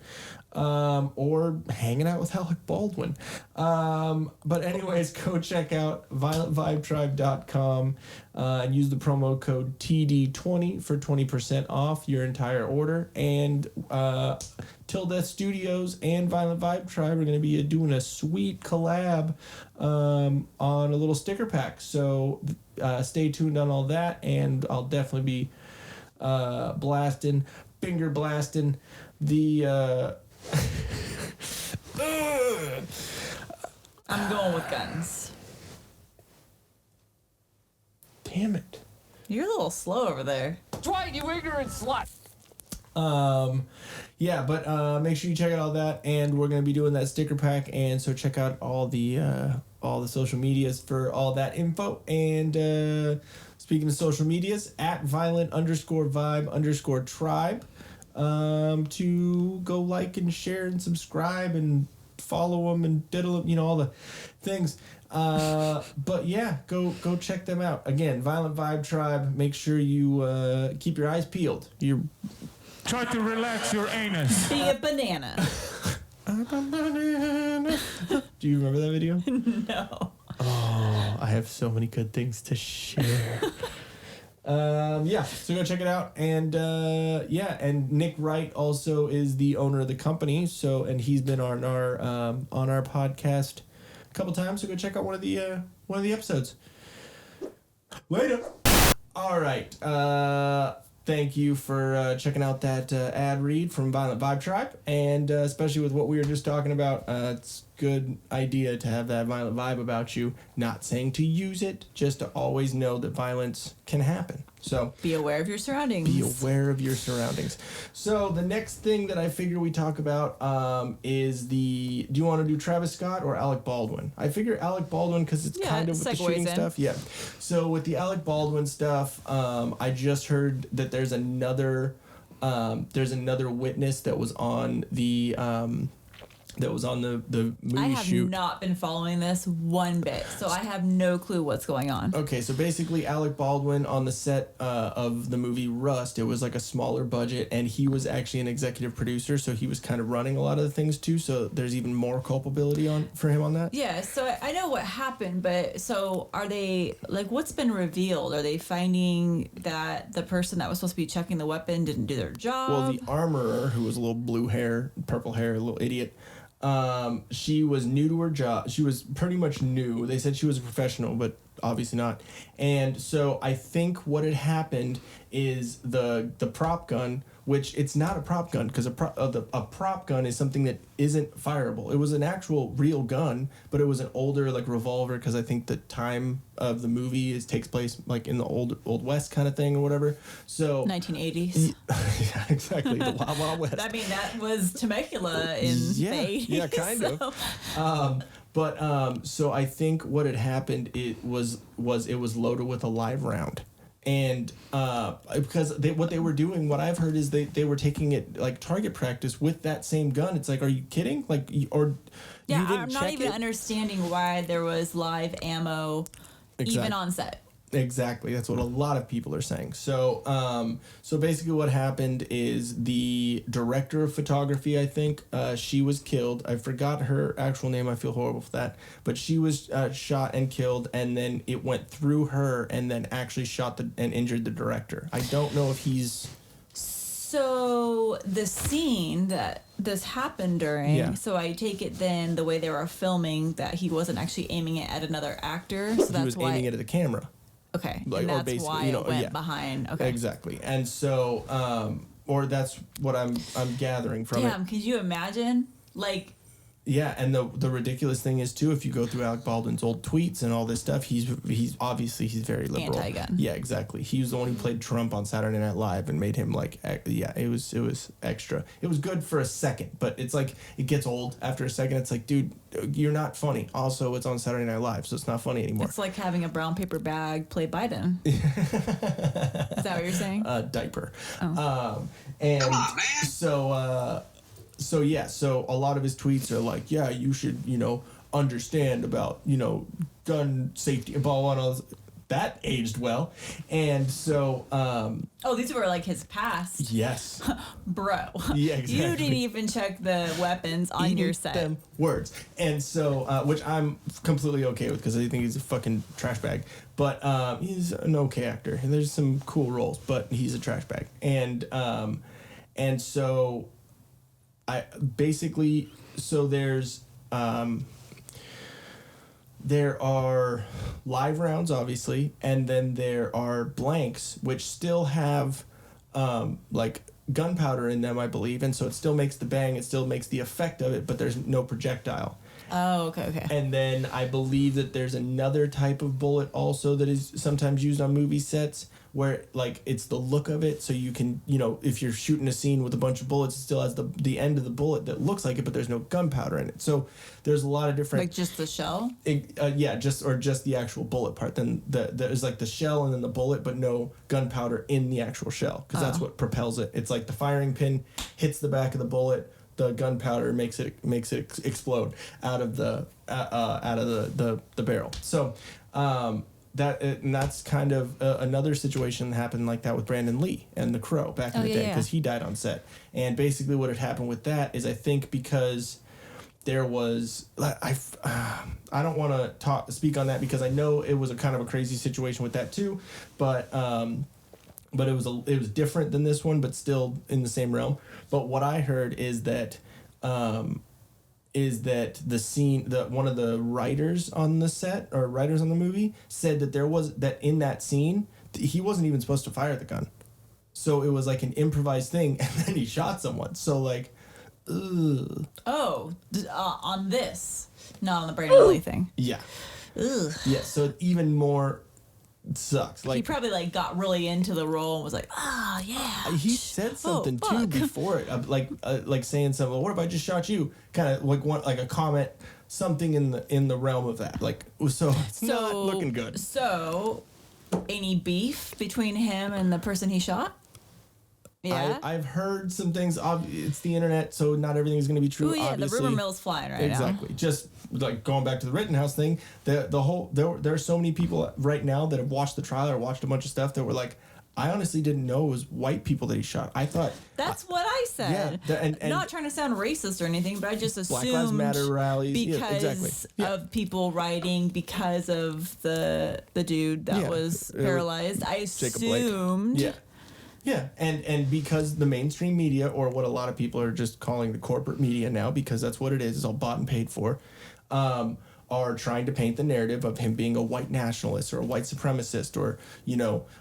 Or hanging out with Alec Baldwin. But anyways, go check out violentvibetribe.com and use the promo code TD20 for 20% off your entire order. And Till Death Studios and Violent Vibe Tribe are going to be doing a sweet collab on a little sticker pack. So stay tuned on all that, and I'll definitely be finger blasting the... I'm going with guns. Damn it. You're a little slow over there. Dwight, you ignorant slut! Yeah, but make sure you check out all that, and we're gonna be doing that sticker pack, and so check out all the social medias for all that info. And speaking of social medias, at violent_vibe_tribe. To go like and share and subscribe and follow them and diddle them, all the things. But yeah, go check them out. Again, Violent Vibe Tribe. Make sure you keep your eyes peeled. Try to relax your anus. Be a banana. Do you remember that video? No. Oh, I have so many good things to share. Yeah, so go check it out. And and Nick Wright also is the owner of the company. So, and he's been on our podcast a couple times. So go check out one of the episodes. Later. All right. Thank you for checking out that ad read from Violent Vibe Tribe, and especially with what we were just talking about, it's a good idea to have that violent vibe about you. Not saying to use it, just to always know that violence can happen. So be aware of your surroundings. Be aware of your surroundings. So the next thing that I figure we talk about is do you want to do Travis Scott or Alec Baldwin? I figure Alec Baldwin because it's kind of with the shooting stuff. Yeah. So with the Alec Baldwin stuff, I just heard that there's another witness that was on the movie I have shoot. not been following this one bit, so I have no clue what's going on. Okay, so basically Alec Baldwin on the set of the movie Rust, it was like a smaller budget, and he was actually an executive producer, so he was kind of running a lot of the things too, so there's even more culpability for him on that. Yeah, so I know what happened, but so are they, what's been revealed? Are they finding that the person that was supposed to be checking the weapon didn't do their job? Well, the armorer, who was a little purple hair, a little idiot, she was new to her job. She was pretty much new. They said she was a professional, but obviously not. And so I think what had happened is the prop gun, which it's not a prop gun, because a prop gun is something that isn't fireable. It was an actual real gun, but it was an older revolver, because I think the time of the movie takes place in the old West kind of thing or whatever. So 1980s. Yeah, exactly. The Wild Wild West. I mean, that was Temecula in the 80s. Yeah, kind of. So I think what had happened it was loaded with a live round. And because what they were doing, what I've heard is they were taking it target practice with that same gun. It's are you kidding? I'm not even understanding why there was live ammo even on set. Exactly. That's what a lot of people are saying. So, so basically what happened is the director of photography, I think, she was killed. I forgot her actual name. I feel horrible for that. But she was shot and killed, and then it went through her and then actually shot and injured the director. I don't know if he's... So the scene that this happened during, Yeah. so I take it then the way they were filming that he wasn't actually aiming it at another actor. So He that's was why... aiming it at the camera. Okay, Like, and or that's basically, why you know, it went yeah. behind. Okay, Exactly. And so, or that's what I'm gathering from it. Damn, could you imagine? Like, Yeah, and the ridiculous thing is too, if you go through Alec Baldwin's old tweets and all this stuff, he's obviously very liberal. Anti-gun. Yeah, exactly. He was the one who played Trump on Saturday Night Live and made him like, yeah, it was extra. It was good for a second, but it's like it gets old after a second. It's like, dude, you're not funny. Also, it's on Saturday Night Live, so it's not funny anymore. it's like having a brown paper bag play Biden. Is that what you're saying? Diaper. Oh. And come on, man. So yeah, so a lot of his tweets are like, yeah, you should, understand about, gun safety and blah, blah, blah. That aged well. And so... oh, these were like his past. Yes. Bro. Yeah, exactly. You didn't even check the weapons on your set. Them words. And so, which I'm completely okay with because I think he's a fucking trash bag. But he's an okay actor. And there's some cool roles, but he's a trash bag. And so... there are live rounds, obviously, and then there are blanks, which still have, like, gunpowder in them, I believe, and so it still makes the bang, it still makes the effect of it, but there's no projectile. Oh, okay. And then I believe that there's another type of bullet also that is sometimes used on movie sets where, like, it's the look of it. So you can, if you're shooting a scene with a bunch of bullets, it still has the end of the bullet that looks like it, but there's no gunpowder in it. So there's a lot of different... Like just the shell? Just the actual bullet part. Then there's, like, the shell and then the bullet, but no gunpowder in the actual shell because that's what propels it. It's like the firing pin hits the back of the bullet, the gunpowder makes it explode out of the barrel. So that's kind of another situation that happened like that with Brandon Lee and The Crow back in the day because he died on set. And basically what had happened with that is I think because there was I don't want to speak on that because I know it was a kind of a crazy situation with that too, but it was different than this one, but still in the same realm. But what I heard is that the scene, one of the writers on the set or writers on the movie said that in that scene he wasn't even supposed to fire the gun, so it was like an improvised thing, and then he shot someone. So like, ugh. Oh, on this, not on the Brandon Lee thing. Yeah. Ugh. Yeah. So even more. Sucks. Like he probably like got really into the role and was like, yeah. He said something too before it, like saying something. Well, what if I just shot you? Kind of like a comment, something in the realm of that. Like so it's not looking good. So, any beef between him and the person he shot? Yeah, I've heard some things. It's the internet, so not everything is going to be true. Oh yeah, obviously. the rumor mill's flying right now. Exactly. Just like going back to the Rittenhouse thing, there are so many people right now that have watched the trial or watched a bunch of stuff that were like, I honestly didn't know it was white people that he shot. I thought that's what I said. Yeah, and not trying to sound racist or anything, but I just assumed Black Lives Matter rallies because of people writing because of the dude that was paralyzed. I assumed. Yeah, and because the mainstream media, or what a lot of people are just calling the corporate media now, because that's what it is, it's all bought and paid for, are trying to paint the narrative of him being a white nationalist or a white supremacist or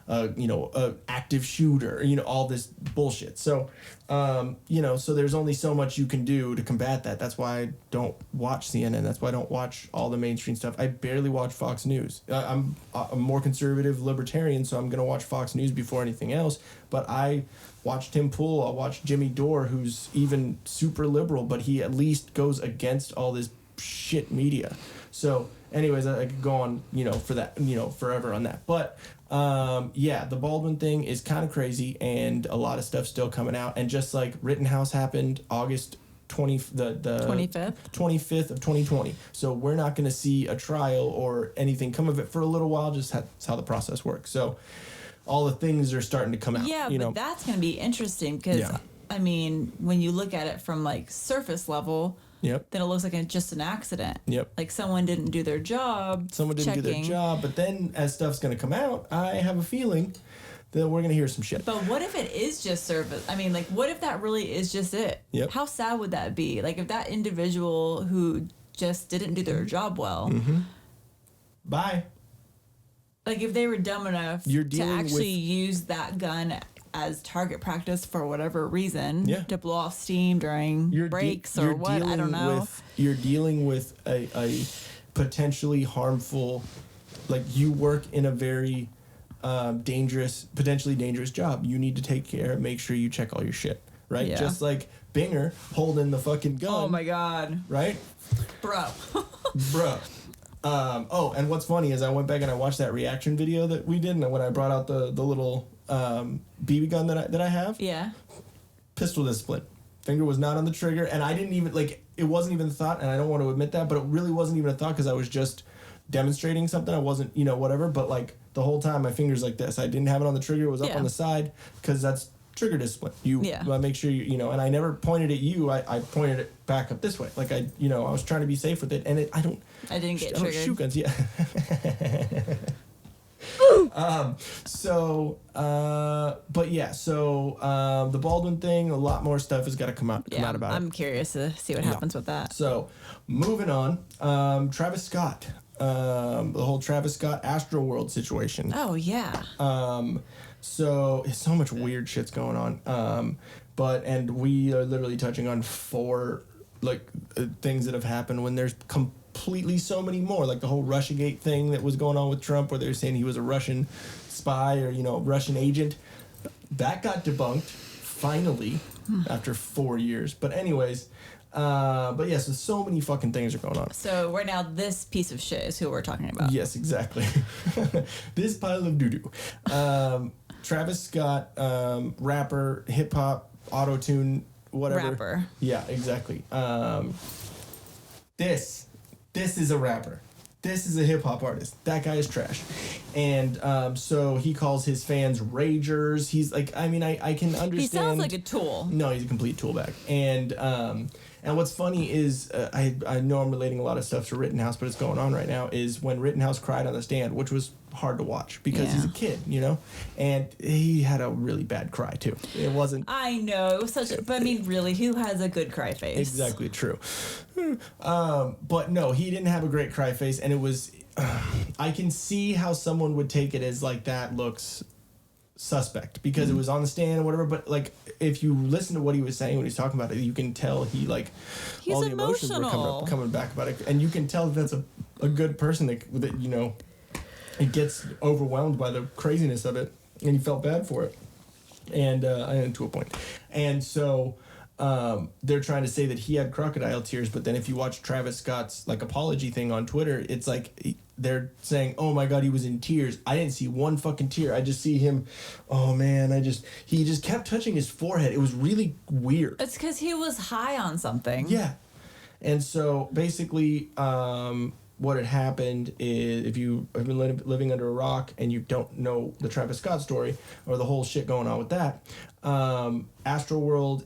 a active shooter, all this bullshit. So so there's only so much you can do to combat that. That's why I don't watch CNN. That's why I don't watch all the mainstream stuff. I barely watch Fox News. I'm a more conservative libertarian, so I'm gonna watch Fox News before anything else. But I watch Tim Pool. I watch Jimmy Dore, who's even super liberal, but he at least goes against all this shit media. So anyways, I could go on, for that, forever on that. But the Baldwin thing is kind of crazy, and a lot of stuff still coming out. And just like Rittenhouse happened August the 25th of 2020. So we're not going to see a trial or anything come of it for a little while. Just that's how the process works. So all the things are starting to come out. Yeah, but that's going to be interesting because, I mean, when you look at it from like surface level, then it looks like it's just an accident. Like someone didn't do their job. But then as stuff's going to come out, I have a feeling that we're going to hear some shit. But what if it is just surface? I mean, like, what if that really is just it? How sad would that be? Like, if that individual who just didn't do their job well. Bye. Like, if they were dumb enough to actually use that gun as target practice for whatever reason to blow off steam during breaks or what, I don't know. You're dealing with a potentially harmful, like, you work in a very potentially dangerous job. You need to take care, make sure you check all your shit, right? Just like Binger holding the fucking gun. Oh my God. Right? Bro. And what's funny is I went back and I watched that reaction video that we did, and when I brought out the little BB gun that I have. Yeah. Pistol discipline. Finger was not on the trigger, and I didn't even, like, it wasn't even a thought, and I don't want to admit that, but it really wasn't even a thought because I was just demonstrating something. I wasn't, whatever, but like the whole time my finger's like this. I didn't have it on the trigger. It was up on the side because that's trigger discipline. You make sure and I never pointed at you. I pointed it back up this way. Like I was trying to be safe with it, and I didn't get triggered. I don't shoot guns. Yeah. The Baldwin thing, a lot more stuff has got to come out about it. I'm curious to see what happens with that. So moving on, Travis Scott. The whole Travis Scott AstroWorld situation. Oh yeah. So much weird shit's going on. And we are literally touching on 4 things that have happened when there's completely so many more. Like the whole Russiagate thing that was going on with Trump, where they're saying he was a Russian spy or Russian agent. That got debunked finally after 4 years. But anyways. So many fucking things are going on. So right now, this piece of shit is who we're talking about. Yes, exactly. This pile of doo-doo. Travis Scott, rapper, hip-hop, auto-tune, whatever. Rapper. Yeah, exactly. This is a rapper. This is a hip-hop artist. That guy is trash. And so he calls his fans ragers. He's like, I can understand. He sounds like a tool. No, he's a complete tool bag. And what's funny is, I know I'm relating a lot of stuff to Rittenhouse, but it's going on right now, is when Rittenhouse cried on the stand, which was hard to watch because he's a kid, and he had a really bad cry too. It wasn't. I know, it was such a, but I mean, really, who has a good cry face? Exactly, true. But no, he didn't have a great cry face, and it was, I can see how someone would take it as like, that looks suspect because it was on the stand or whatever, but like if you listen to what he was saying when he's talking about it, you can tell he's all the emotions were coming back about it, and you can tell that's a good person that it gets overwhelmed by the craziness of it, and he felt bad for it, and to a point. And so they're trying to say that he had crocodile tears, but then if you watch Travis Scott's apology thing on Twitter, it's like they're saying, oh my God, he was in tears. I didn't see one fucking tear. I just see him, oh man, he just kept touching his forehead. It was really weird. It's because he was high on something. Yeah. And so basically, what had happened is, if you have been living under a rock and you don't know the Travis Scott story or the whole shit going on with that, AstroWorld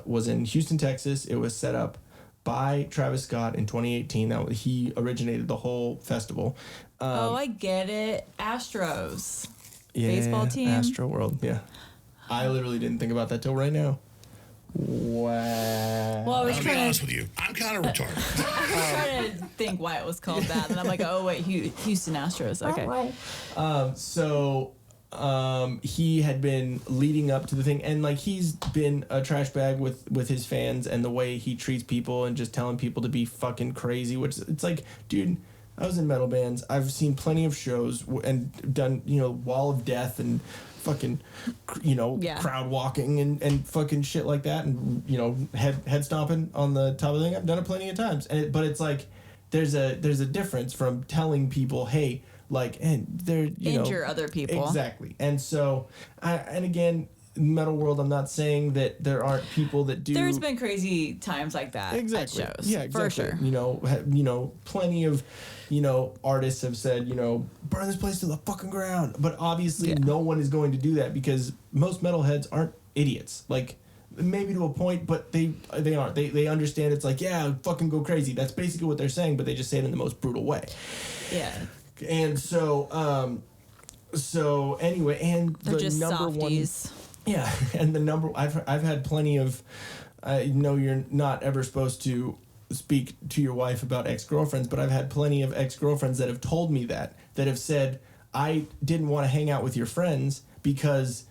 was in Houston, Texas. It was set up by Travis Scott in 2018. He originated the whole festival. I get it. Astros. Yeah, baseball team. AstroWorld, yeah. I literally didn't think about that till right now. Wow. Well, I'll be honest with you. I'm kind of retarded. I was trying to think why it was called that, and I'm like, oh wait, Houston Astros. Okay. He had been leading up to the thing, and he's been a trash bag with his fans and the way he treats people and just telling people to be fucking crazy. Which it's like, dude, I was in metal bands. I've seen plenty of shows and done Wall of Death and fucking crowd walking and fucking shit like that, and head stomping on the top of the thing. I've done it plenty of times, but it's like there's a difference from telling people, hey, and they're injure other people, exactly. And so again, metal world. I'm not saying that there aren't people that do. There's been crazy times like that exactly. at shows. Yeah, exactly. For sure. You know, plenty of, artists have said, burn this place to the fucking ground. But obviously, no one is going to do that because most metalheads aren't idiots. Like, maybe to a point, but they aren't. They understand it's like, yeah, fucking go crazy. That's basically what they're saying, but they just say it in the most brutal way. Yeah. And so anyway, and They're the just number softies. one. Yeah, and the number I've had plenty of. I know you're not ever supposed to speak to your wife about ex-girlfriends, but I've had plenty of ex-girlfriends that have told me that have said, I didn't want to hang out with your friends because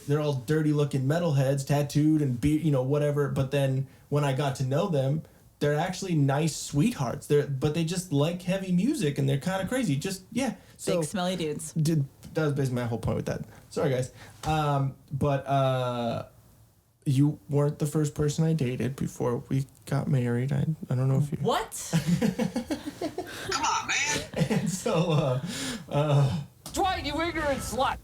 they're all dirty-looking metalheads, tattooed and whatever. But then when I got to know them, they're actually nice sweethearts. But they just like heavy music and they're kind of crazy. Just so big smelly dudes. That was basically my whole point with that. Sorry, guys. But you weren't the first person I dated before we got married. I don't know if you. What? Come on, man. And so Dwight, you ignorant slut.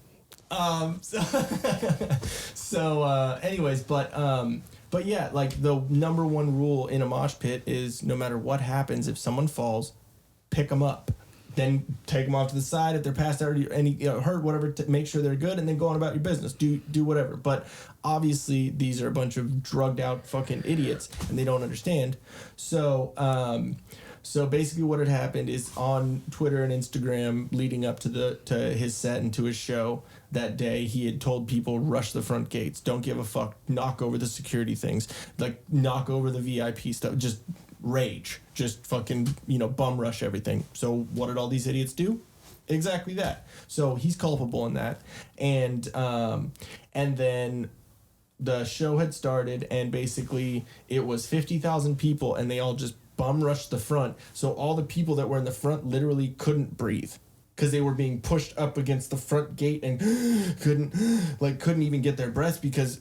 Anyways, but yeah, like the number one rule in a mosh pit is no matter what happens, if someone falls, pick them up. Then take them off to the side if they're passed out or hurt, whatever, to make sure they're good, and then go on about your business. Do whatever. But obviously, these are a bunch of drugged out fucking idiots, and they don't understand. So basically, what had happened is on Twitter and Instagram, leading up to his set and to his show that day, he had told people, rush the front gates, don't give a fuck, knock over the security things, like knock over the VIP stuff, just rage, just fucking bum rush everything. So what did all these idiots do? Exactly that. So he's culpable in that. And then the show had started, and basically it was 50,000 people, and they all just bum rushed the front. So all the people that were in the front literally couldn't breathe because they were being pushed up against the front gate and couldn't even get their breath because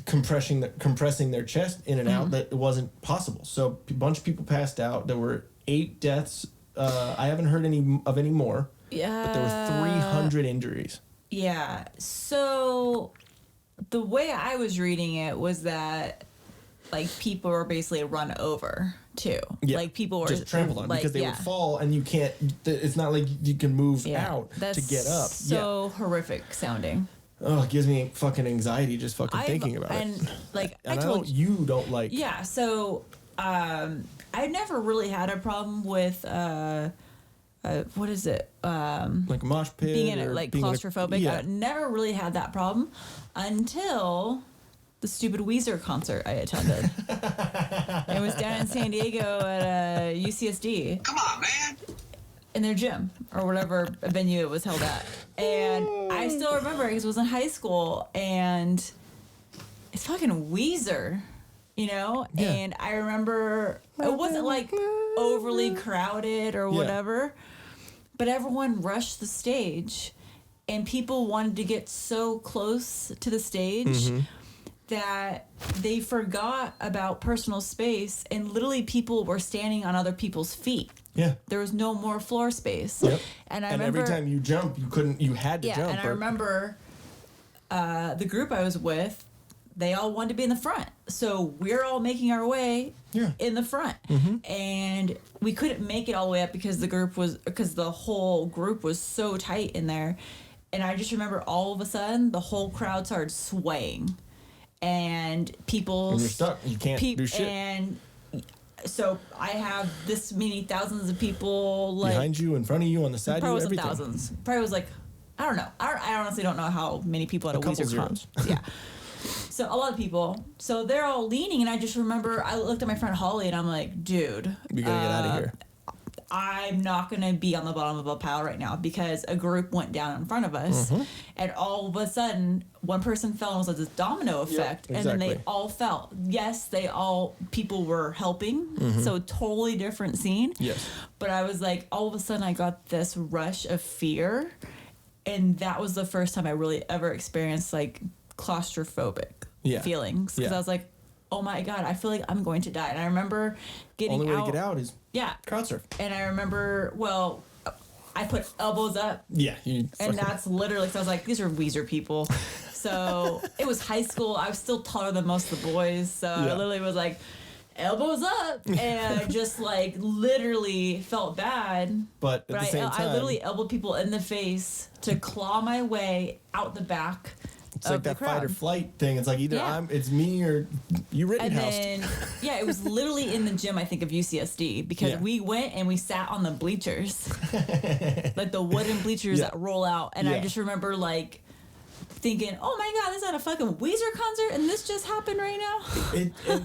compressing their chest in and out, that it wasn't possible. So a bunch of people passed out. There were 8 deaths. I haven't heard any more. Yeah. But there were 300 injuries. Yeah. So the way I was reading it was that like people were basically run over too. Yeah. Like people were just trampled on because they would fall, and you can't. It's not like you can move out to get up. So horrific sounding. Oh, it gives me fucking anxiety just fucking thinking about it. Like and I told you don't like. Yeah. So I never really had a problem with what is it? Like a mosh pit. Being in it, like claustrophobic. Yeah. I never really had that problem until the stupid Weezer concert I attended. It was down in San Diego at UCSD. Come on, man. In their gym or whatever venue it was held at. And I still remember because it was in high school, and it's fucking Weezer, Yeah. And I remember it wasn't like overly crowded or whatever, but everyone rushed the stage, and people wanted to get so close to the stage that they forgot about personal space, and literally people were standing on other people's feet. Yeah. There was no more floor space. Yep. And I and remember every time you jump, you had to jump. Yeah, and I remember the group I was with, they all wanted to be in the front. So we're all making our way in the front. And we couldn't make it all the way up because the whole group was so tight in there. And I just remember all of a sudden the whole crowd started swaying. And people... And you're stuck. You can't do shit. And so I have this many thousands of people behind you, in front of you, on the side of you, everything. Probably thousands. Probably was like, I don't know. I honestly don't know how many people at a Weezer zeros. Yeah. So a lot of people. So they're all leaning, and I just remember I looked at my friend Holly, and I'm like, dude, we gotta get out of here. I'm not going to be on the bottom of a pile right now because a group went down in front of us, and all of a sudden one person fell, and it was like this domino effect, and then they all fell. Yes, people were helping, so totally different scene. Yes. But I was like, all of a sudden I got this rush of fear, and that was the first time I really ever experienced like claustrophobic feelings, because I was like, oh my God, I feel like I'm going to die. And I remember getting out. Only way to get out is crowd surf. And I remember, I put elbows up. Yeah. And that's literally, so I was like, these are Weezer people. So it was high school. I was still taller than most of the boys. So I literally was like, elbows up. And I just like literally felt bad. But at the same time, I literally elbowed people in the face to claw my way out the back. It's like that fight or flight thing. It's like either it's me or you Rittenhouse. And then, it was literally in the gym, I think, of UCSD because we went and we sat on the bleachers, like the wooden bleachers that roll out. And I just remember like thinking, oh my God, is that a fucking Weezer concert? And this just happened right now?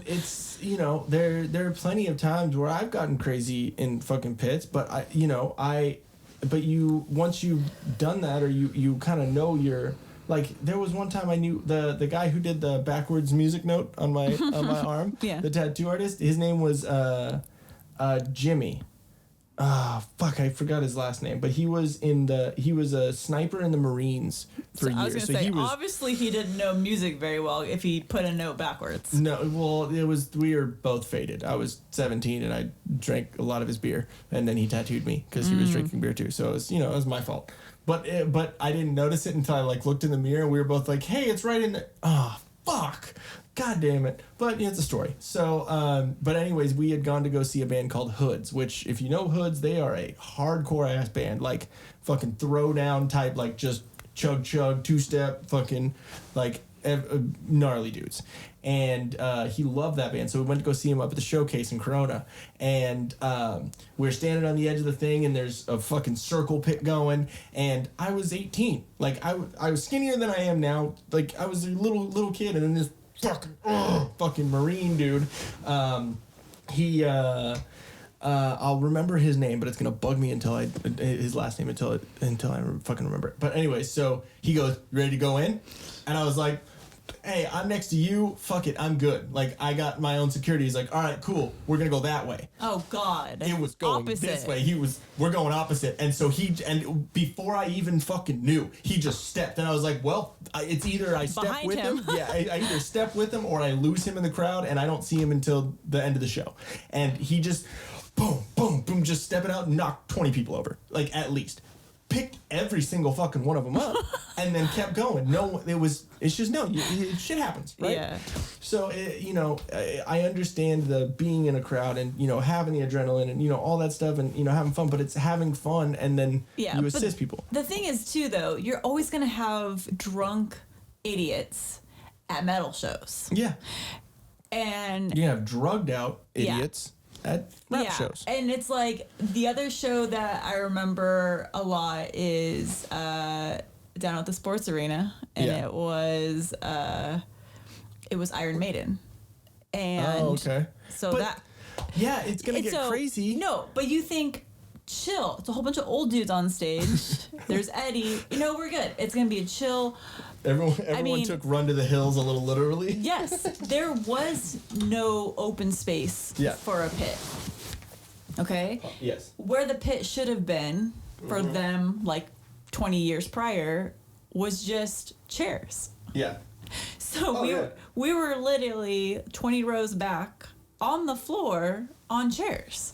It's, there are plenty of times where I've gotten crazy in fucking pits, but once you've done that or you kind of know you're, like, there was one time I knew the guy who did the backwards music note on my arm, the tattoo artist. His name was Jimmy. Fuck, I forgot his last name. But he was a sniper in the Marines for years. I was gonna say, obviously he didn't know music very well if he put a note backwards. No, well, we were both faded. I was 17 and I drank a lot of his beer, and then he tattooed me because he was drinking beer too. So it was my fault. But I didn't notice it until I like looked in the mirror and we were both like, hey, it's right in there. Oh, fuck. God damn it. But it's a story. So, but anyways, we had gone to go see a band called Hoods, which if you know Hoods, they are a hardcore ass band, like fucking throwdown type, like just chug, two-step, fucking like gnarly dudes. And he loved that band, so we went to go see him up at the Showcase in Corona. And we're standing on the edge of the thing, and there's a fucking circle pit going. And I was 18, like I was skinnier than I am now. Like I was a little kid, and then this fucking Marine dude. I'll remember his name, but it's gonna bug me his last name until I fucking remember it. But anyway, so he goes, "You ready to go in?" And I was like, hey, I'm next to you. Fuck it, I'm good. Like, I got my own security. He's like, all right, cool. We're going to go that way. Oh, God. It was going this way. We're going opposite. And so and before I even fucking knew, he just stepped. And I was like, well, it's either I step with him. Yeah, I either step with him or I lose him in the crowd and I don't see him until the end of the show. And he just, boom, boom, boom, just stepping out and knocked 20 people over. Like, at least. Picked every single fucking one of them up and then kept going. Shit happens, right? Yeah. So, I understand the being in a crowd and, having the adrenaline and, all that stuff and, having fun, but it's having fun and then you assist people. The thing is, too, though, you're always going to have drunk idiots at metal shows. Yeah. And you have drugged out idiots. At rap shows. And it's like the other show that I remember a lot is down at the sports arena, and it was Iron Maiden. And okay. So it's gonna get crazy. No, but you think, chill. It's a whole bunch of old dudes on stage. There's Eddie. We're good. It's gonna be a chill. Everyone took Run to the Hills a little literally. Yes, there was no open space for a pit. Okay? Yes. Where the pit should have been for them, like 20 years prior, was just chairs. Yeah. So we were literally 20 rows back on the floor on chairs.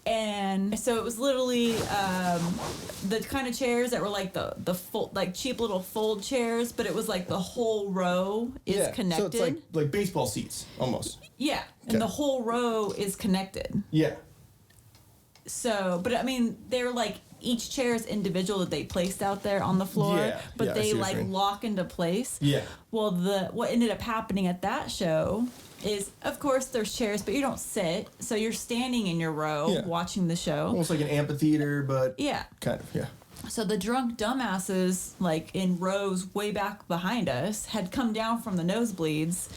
And so it was literally the kind of chairs that were like the full, like cheap little fold chairs, but it was like the whole row is connected. So it's like baseball seats almost. Yeah, and the whole row is connected. Yeah. So, but I mean, they're like each chair is individual that they placed out there on the floor, but they like lock into place. Yeah. Well, what ended up happening at that show is, of course, there's chairs, but you don't sit. So you're standing in your row watching the show. Almost like an amphitheater, but kind of, So the drunk dumbasses, like in rows way back behind us, had come down from the nosebleeds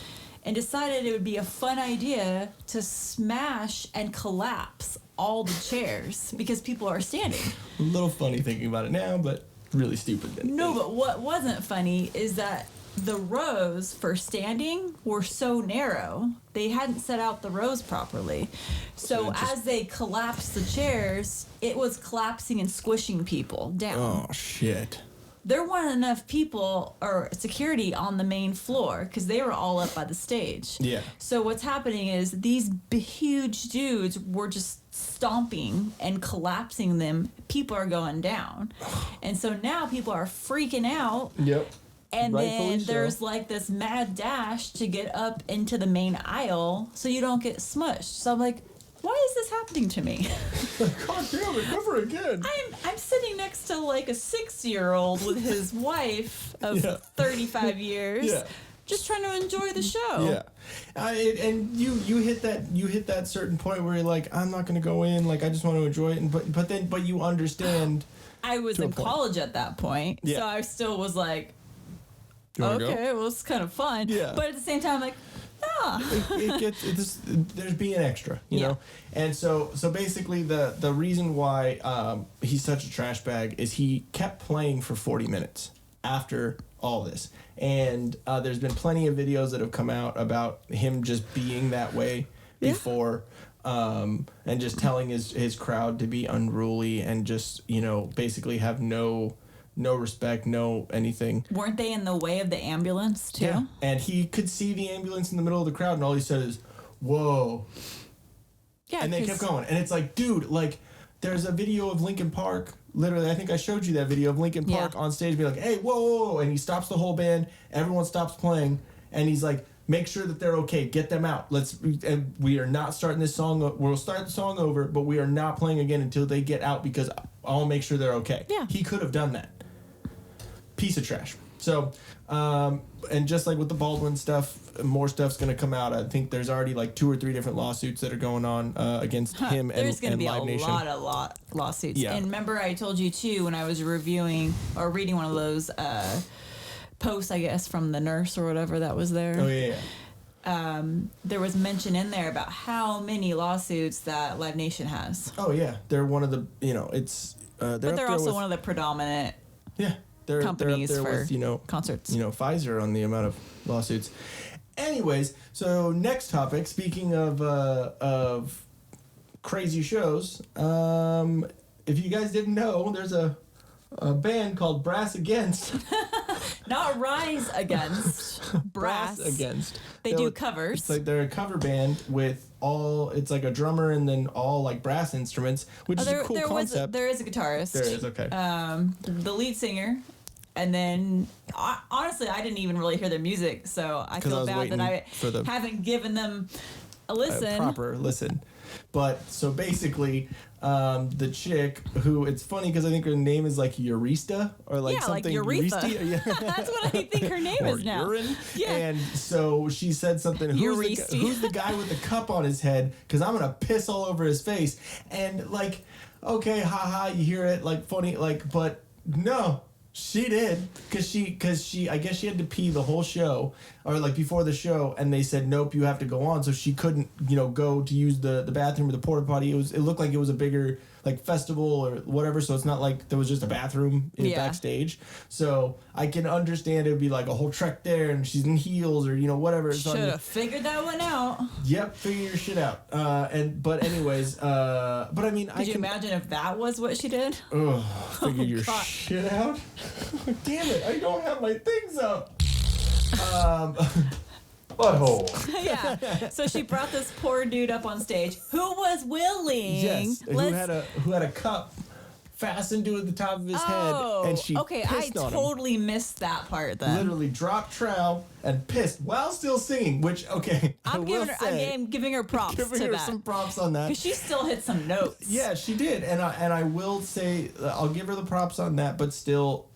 and decided it would be a fun idea to smash and collapse all the chairs because people are standing. A little funny thinking about it now, but really stupid. No, but what wasn't funny is that the rows for standing were so narrow. They hadn't set out the rows properly. So as they collapsed the chairs, it was collapsing and squishing people down. Oh, shit. there weren't enough people or security on the main floor because they were all up by the stage. Yeah. So what's happening is these huge dudes were just stomping and collapsing them. People are going down. And so now people are freaking out. Yep. And Rightfully then so. there's like this mad dash to get up into the main aisle so you don't get smushed. So I'm like, why is this happening to me? God damn it, never again. I'm sitting next to like a 6-year-old with his wife of 35 years, just trying to enjoy the show. Yeah, and you hit that certain point where you're like, I'm not gonna go in, like I just want to enjoy it, but you understand. I was in college at that point, so I still was like, okay, well it's kind of fun. Yeah. But at the same time, like, there's being extra, you know. And so basically the reason why he's such a trash bag is he kept playing for 40 minutes after all this, and there's been plenty of videos that have come out about him just being that way before, and just telling his crowd to be unruly and just, you know, basically have no respect, no anything. Weren't they in the way of the ambulance too? Yeah. And he could see the ambulance in the middle of the crowd, and all he said is, "Whoa." Yeah. And they kept going. And it's like, dude, like, there's a video of Linkin Park. Literally, I think I showed you that video of Linkin Park on stage being like, "Hey, whoa, whoa, whoa." And he stops the whole band. Everyone stops playing. And he's like, make sure that they're okay. Get them out. And we are not starting this song. We'll start the song over, but we are not playing again until they get out because I'll make sure they're okay. Yeah. He could have done that. Piece of trash. So, and just like with the Baldwin stuff, more stuff's going to come out. I think there's already like 2 or 3 different lawsuits that are going on against him and Live Nation. There's going to be a lot of lawsuits. Yeah. And remember I told you too when I was reviewing or reading one of those posts, I guess, from the nurse or whatever that was there. Oh, yeah. There was mention in there about how many lawsuits that Live Nation has. Oh, yeah. They're one of the, you know, it's... but they're also one of the predominant... Yeah. They're companies up there for with, you know, concerts. You know, Pfizer on the amount of lawsuits. Anyways, so next topic. Speaking of crazy shows, if you guys didn't know, there's a band called Brass Against. Not Rise Against. Brass Against. They do covers. It's like they're a cover band with it's like a drummer and then all like brass instruments, which is a cool concept. There is a guitarist. There is, okay. The lead singer. And then, honestly, I didn't even really hear their music, so I feel bad that I haven't given them a listen. A proper listen. But, so basically, the chick who, it's funny because I think her name is like Eurista or like something. Like Urethra. Yeah. That's what I think her name is now. Urine. Yeah. And so she said something, who's the guy with the cup on his head? Because I'm going to piss all over his face. And like, okay, haha, you hear it, like funny, like, but no. She did, because she I guess she had to pee the whole show, or like before the show, and they said nope, you have to go on, so she couldn't, you know, go to use the bathroom or the porta potty. It looked like it was a bigger like festival or whatever, so it's not like there was just a bathroom backstage. So I can understand it would be like a whole trek there, and she's in heels or, you know, whatever. Should have figured that one out. Yep, figure your shit out. But anyways, but I mean, Could you imagine if that was what she did? Ugh, figure your shit out. Damn it! I don't have my things up. Butthole. Yeah. So she brought this poor dude up on stage who was willing. Yes. Who had a cup fastened to the top of his head, and she pissed on him. I totally missed that part then. Literally dropped trowel and pissed while still singing. Which I'm giving her props. Giving to her that. some props on that because she still hit some notes. Yeah, she did, and I will say I'll give her the props on that, but still.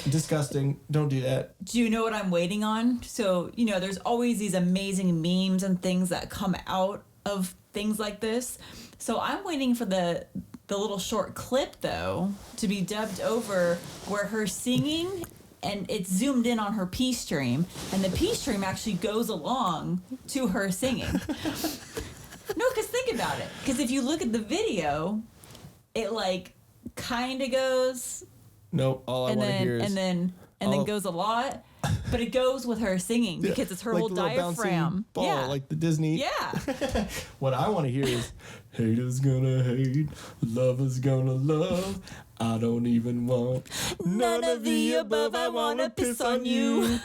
Disgusting. Don't do that. Do you know what I'm waiting on? So, you know, there's always these amazing memes and things that come out of things like this. So I'm waiting for the little short clip, though, to be dubbed over where her singing and it's zoomed in on her pee stream, and the pee stream actually goes along to her singing. No, because think about it. Because if you look at the video, it like kind of goes... Nope, all I want to hear is... And then goes a lot, but it goes with her singing because it's her like whole the little diaphragm. Ball, like the Disney. Yeah. What I want to hear is Haters gonna hate, lovers gonna love. I don't even want None of the above. I wanna piss on you.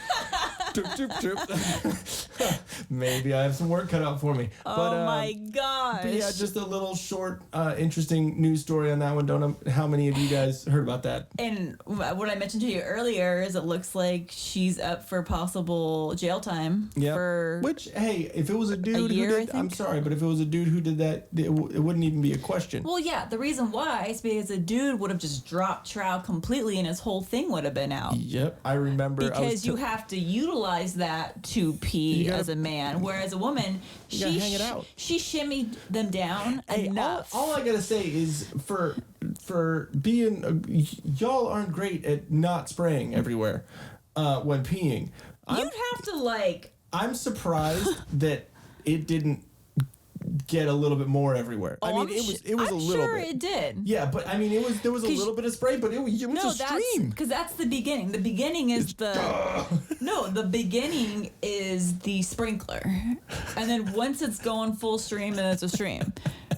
Maybe I have some work cut out for me. Oh my gosh. But yeah, just a little short, interesting news story on that one. Don't know how many of you guys heard about that. And what I mentioned to you earlier is it looks like she's up for possible jail time. Yeah. For which, hey, if it was a dude year, who I did, think? I'm sorry, but if it was a dude who did that, it wouldn't even be a question. well, yeah, the reason why is because a dude would have just dropped trout completely and his whole thing would have been out. Yep, I remember. Because you have to utilize that to pee as a man, whereas a woman, You gotta hang it out. she shimmied them down enough. All I gotta say is for being y'all aren't great at not spraying everywhere when peeing. You'd have to I'm surprised that it didn't get a little bit more everywhere. I mean, it was I'm a little sure bit. it did. Yeah, but I mean, there was a little bit of spray, but it was a stream. Because that's the beginning. The beginning is the beginning is the sprinkler, and then once it's going full stream, then it's a stream.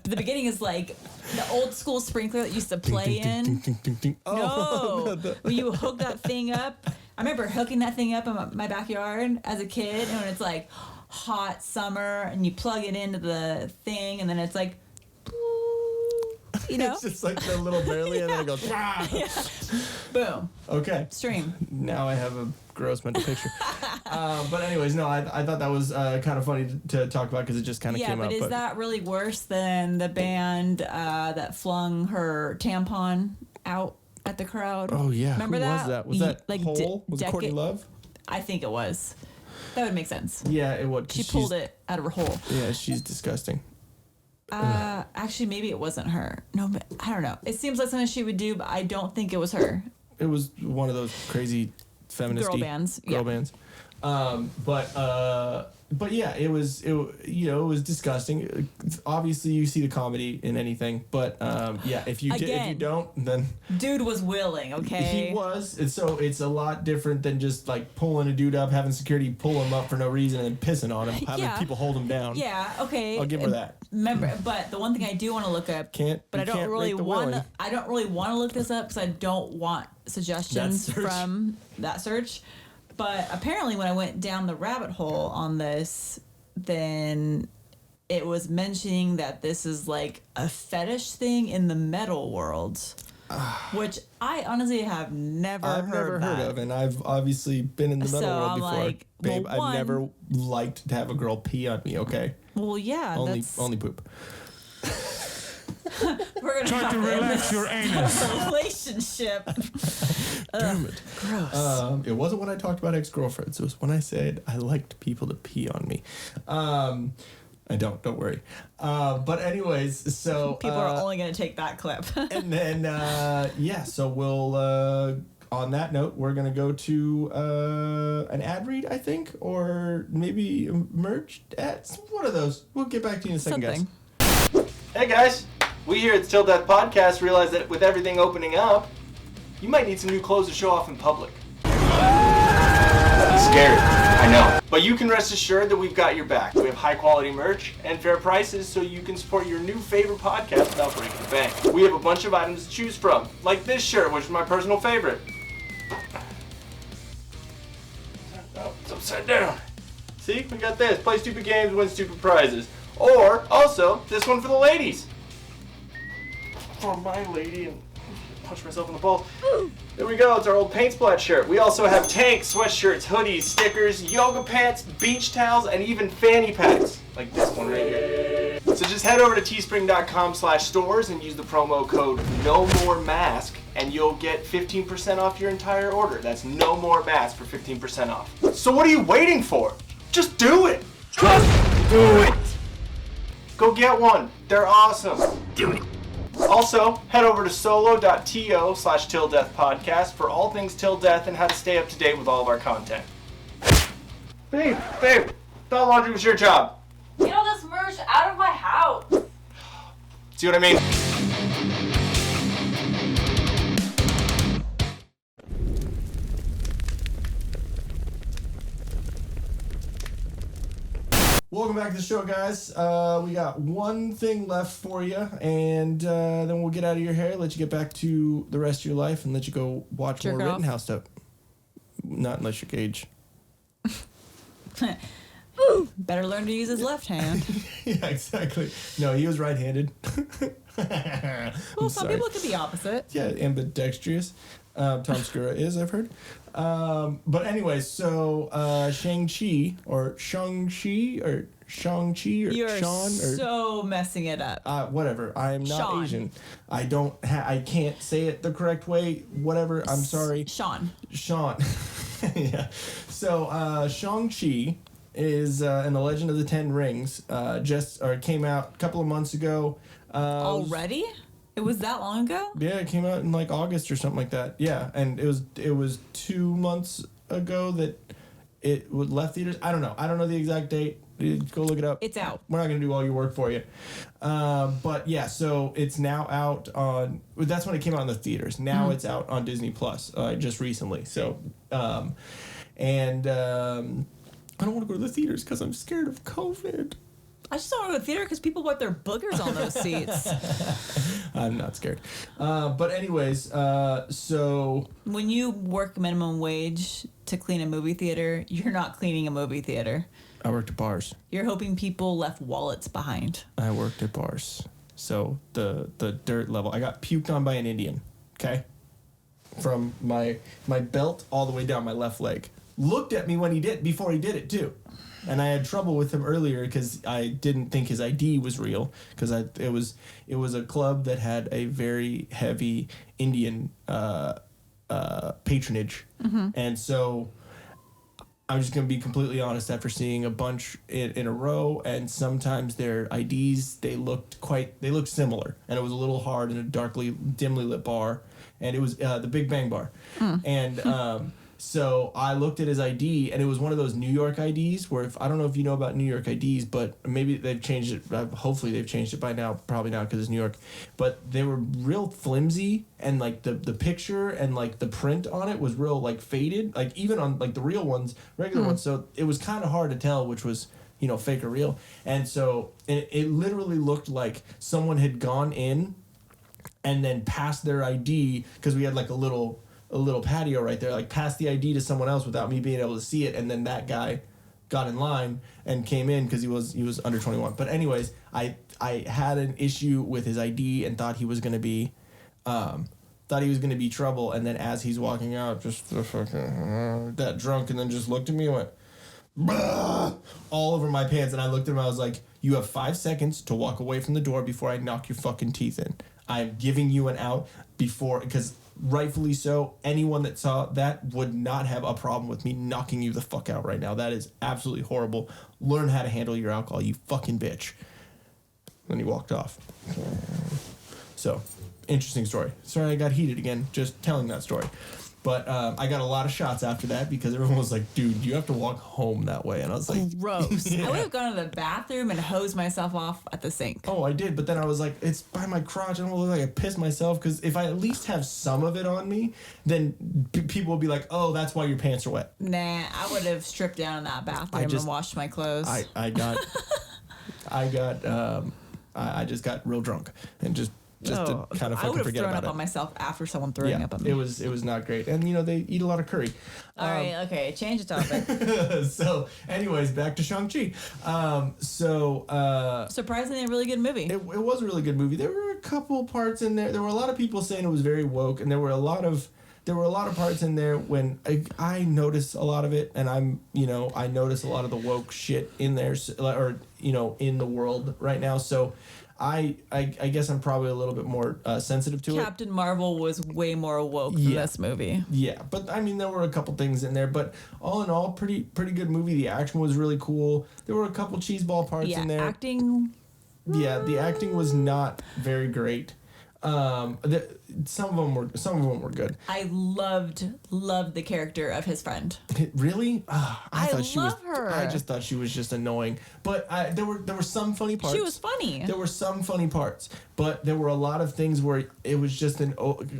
The beginning is like the old school sprinkler that used to play in. Oh, No, when you hook that thing up. I remember hooking that thing up in my backyard as a kid, and when it's like hot summer, and you plug it into the thing, and then it's like, you know, it's just like the little barely, and then it goes. yeah. Boom. Okay. Stream. Now I have a gross mental picture. But anyways, no, I thought that was kind of funny to talk about because it just kind of came but up. Is that really worse than the band that flung her tampon out at the crowd? Oh yeah. Remember Who that? was that? Was that like Hole? Was it Courtney Love? I think it was. That would make sense. Yeah, it would. She pulled it out of her hole. Yeah, she's disgusting. Actually, maybe it wasn't her. No, but I don't know. It seems like something she would do, but I don't think it was her. It was one of those crazy feminist Girl bands. Girl bands. But yeah, it was disgusting. Obviously, you see the comedy in anything, but yeah, if you don't, then dude was willing. Okay, he was. And so it's a lot different than just like pulling a dude up, having security pull him up for no reason, and then pissing on him, having people hold him down. Yeah, okay. I'll give her that. Remember, but the one thing I do want to look up, but I don't really want to. I don't really want to look this up because I don't want suggestions from that search. But apparently when I went down the rabbit hole on this, then it was mentioning that this is like a fetish thing in the metal world, which I honestly have never heard of. And I've obviously been in the metal world before. Like, babe, well, I've never liked to have a girl pee on me, okay? Well, yeah. Only poop. We're gonna Try to relax your anus. Relationship. Damn it. Gross. It wasn't when I talked about ex-girlfriends. It was when I said I liked people to pee on me. I don't worry. But anyways, so... People are only going to take that clip. And then, so we'll... on that note, we're going to go to an ad read, I think, or maybe merch ads. One of those. We'll get back to you in a second, guys. Hey, guys. We here at Till Death Podcast realize that with everything opening up, you might need some new clothes to show off in public. It's scary, I know. But you can rest assured that we've got your back. We have high quality merch and fair prices so you can support your new favorite podcast without breaking the bank. We have a bunch of items to choose from, like this shirt, which is my personal favorite. Oh, it's upside down. See, we got this. Play stupid games, win stupid prizes. Or, also, this one for the ladies. For my lady, and punch myself in the balls. There we go, it's our old paint splat shirt. We also have tanks, sweatshirts, hoodies, stickers, yoga pants, beach towels, and even fanny packs. Like this one right here. So just head over to teespring.com/stores and use the promo code NOMOREMASK and you'll get 15% off your entire order. That's No More Mask for 15% off. So what are you waiting for? Just do it! Just do it! Go get one. They're awesome. Do it. Also, head over to solo.to/tilldeathpodcast for all things Till Death and how to stay up to date with all of our content. Babe, thought laundry was your job. Get all this merch out of my house. See what I mean? Welcome back to the show, guys. We got one thing left for you, and then we'll get out of your hair, let you get back to the rest of your life, and let you go watch more Rittenhouse stuff. Not unless you're Gaige. Better learn to use his left hand. Yeah, exactly. No, he was right-handed. Well, some people can be opposite. Yeah, ambidextrous. Tom Segura is, I've heard. But anyway, so Shang-Chi or Shang-Chi or Shang-Chi or You're Sean or so messing it up. whatever. I am not Sean. Asian. I don't. I can't say it the correct way. Whatever. I'm sorry. Sean. Yeah. So Shang-Chi is in the Legend of the Ten Rings. Came out a couple of months ago. Already? It was that long ago? Yeah, it came out in like August or something like that. Yeah, and it was 2 months ago that it would left theaters. I don't know the exact date. Go look it up. It's out. We're not gonna do all your work for you. But yeah, so it's now out on. That's when it came out in the theaters. Now it's out on Disney Plus just recently. So, I don't want to go to the theaters because I'm scared of COVID. I just don't want to go to the theater because people wipe their boogers on those seats. I'm not scared. But anyways, so... When you work minimum wage to clean a movie theater, you're not cleaning a movie theater. I worked at bars. You're hoping people left wallets behind. I worked at bars. So the dirt level... I got puked on by an Indian, okay? From my belt all the way down my left leg. Looked at me before he did it, too. And I had trouble with him earlier because I didn't think his ID was real because it was a club that had a very heavy Indian patronage, and so I'm just gonna be completely honest. After seeing a bunch in a row, and sometimes their IDs they looked similar, and it was a little hard in a dimly lit bar, and it was the Big Bang Bar, and. So I looked at his ID, and it was one of those New York IDs where I don't know if you know about New York IDs, but maybe they've changed it. Hopefully they've changed it by now. Probably not because it's New York. But they were real flimsy, and like the picture and like the print on it was real like faded. Like even on like the real ones, regular ones. So it was kind of hard to tell which was fake or real. And so it literally looked like someone had gone in and then passed their ID because we had like a little patio right there, like passed the ID to someone else without me being able to see it, and then that guy got in line and came in because he was under 21. But anyways, I had an issue with his ID and thought he was gonna be trouble, and then as he's walking out, just that drunk, and then just looked at me and went all over my pants, and I looked at him, I was like, you have 5 seconds to walk away from the door before I knock your fucking teeth in. I'm giving you an out because rightfully so, anyone that saw that would not have a problem with me knocking you the fuck out right now. That is absolutely horrible. Learn how to handle your alcohol, you fucking bitch. Then he walked off. So, interesting story. Sorry I got heated again, just telling that story. But I got a lot of shots after that because everyone was like, dude, you have to walk home that way. And I was like... Gross. Yeah. I would have gone to the bathroom and hosed myself off at the sink. Oh, I did. But then I was like, it's by my crotch. I don't look like I pissed myself. Because if I at least have some of it on me, then people will be like, oh, that's why your pants are wet. Nah, I would have stripped down in that bathroom and washed my clothes. I just got real drunk and just to kind of fucking forget about it. I would have thrown up on myself after someone throwing up on me. It was not great. And, they eat a lot of curry. All right, okay, change the topic. So, anyways, back to Shang-Chi. Surprisingly, a really good movie. It was a really good movie. There were a couple parts in there. There were a lot of people saying it was very woke, and there were a lot of parts in there when I noticed a lot of it, and I notice a lot of the woke shit in there, or in the world right now. So I guess I'm probably a little bit more sensitive to it. Captain Marvel was way more woke than this movie. Yeah, but there were a couple things in there, but all in all, pretty good movie. The action was really cool. There were a couple cheeseball parts in there. Acting. Yeah, the acting was not very great. Some of them were good. I loved the character of his friend. Really? I thought she was. her. I just thought she was just annoying. But there were some funny parts. She was funny. There were some funny parts, but there were a lot of things where it was just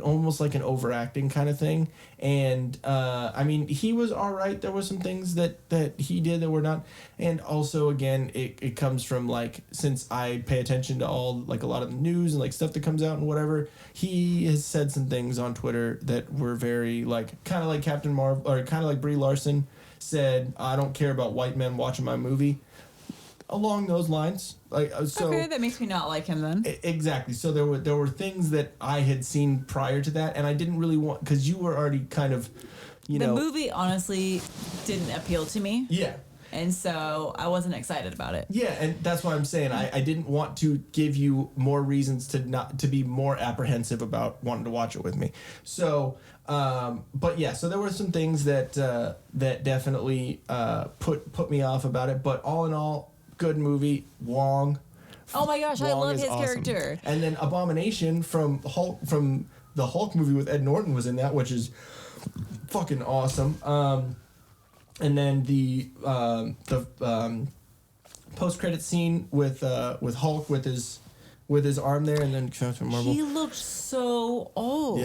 almost like an overacting kind of thing. And I mean, he was all right. There were some things that he did that were not. And also, again, it comes from like, since I pay attention to all like a lot of the news and like stuff that comes out and whatever, he has said some things on Twitter that were very like kind of like Captain Marvel, or kind of like Brie Larson said, "I don't care about white men watching my movie." Along those lines, like so. Okay, that makes me not like him then. Exactly. So there were things that I had seen prior to that, and I didn't really want, because you were already kind of, the movie honestly didn't appeal to me. Yeah. And so I wasn't excited about it. Yeah, and that's why I'm saying I didn't want to give you more reasons to be more apprehensive about wanting to watch it with me. So, but yeah, so there were some things that definitely put me off about it. But all in all, good movie. Wong. Oh my gosh, I love his awesome. character. And then Abomination from the Hulk movie with Ed Norton was in that, which is fucking awesome. And then the post-credit scene with Hulk with his arm there, and then Captain Marvel. He looked so old.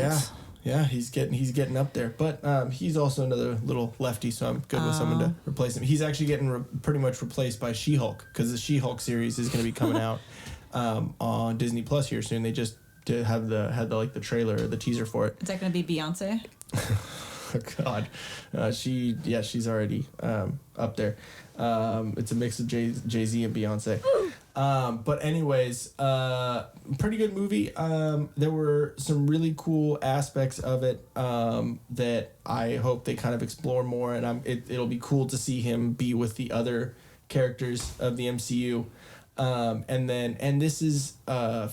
Yeah, he's getting up there, but he's also another little lefty, so I'm good with someone to replace him. He's actually getting pretty much replaced by She-Hulk, because the She-Hulk series is going to be coming out on Disney Plus here soon. They just had the trailer or the teaser for it. Is that going to be Beyonce? Oh God, she's already up there. It's a mix of Jay-Z and Beyonce. But anyways, pretty good movie. There were some really cool aspects of it that I hope they kind of explore more, and it'll be cool to see him be with the other characters of the MCU. And this is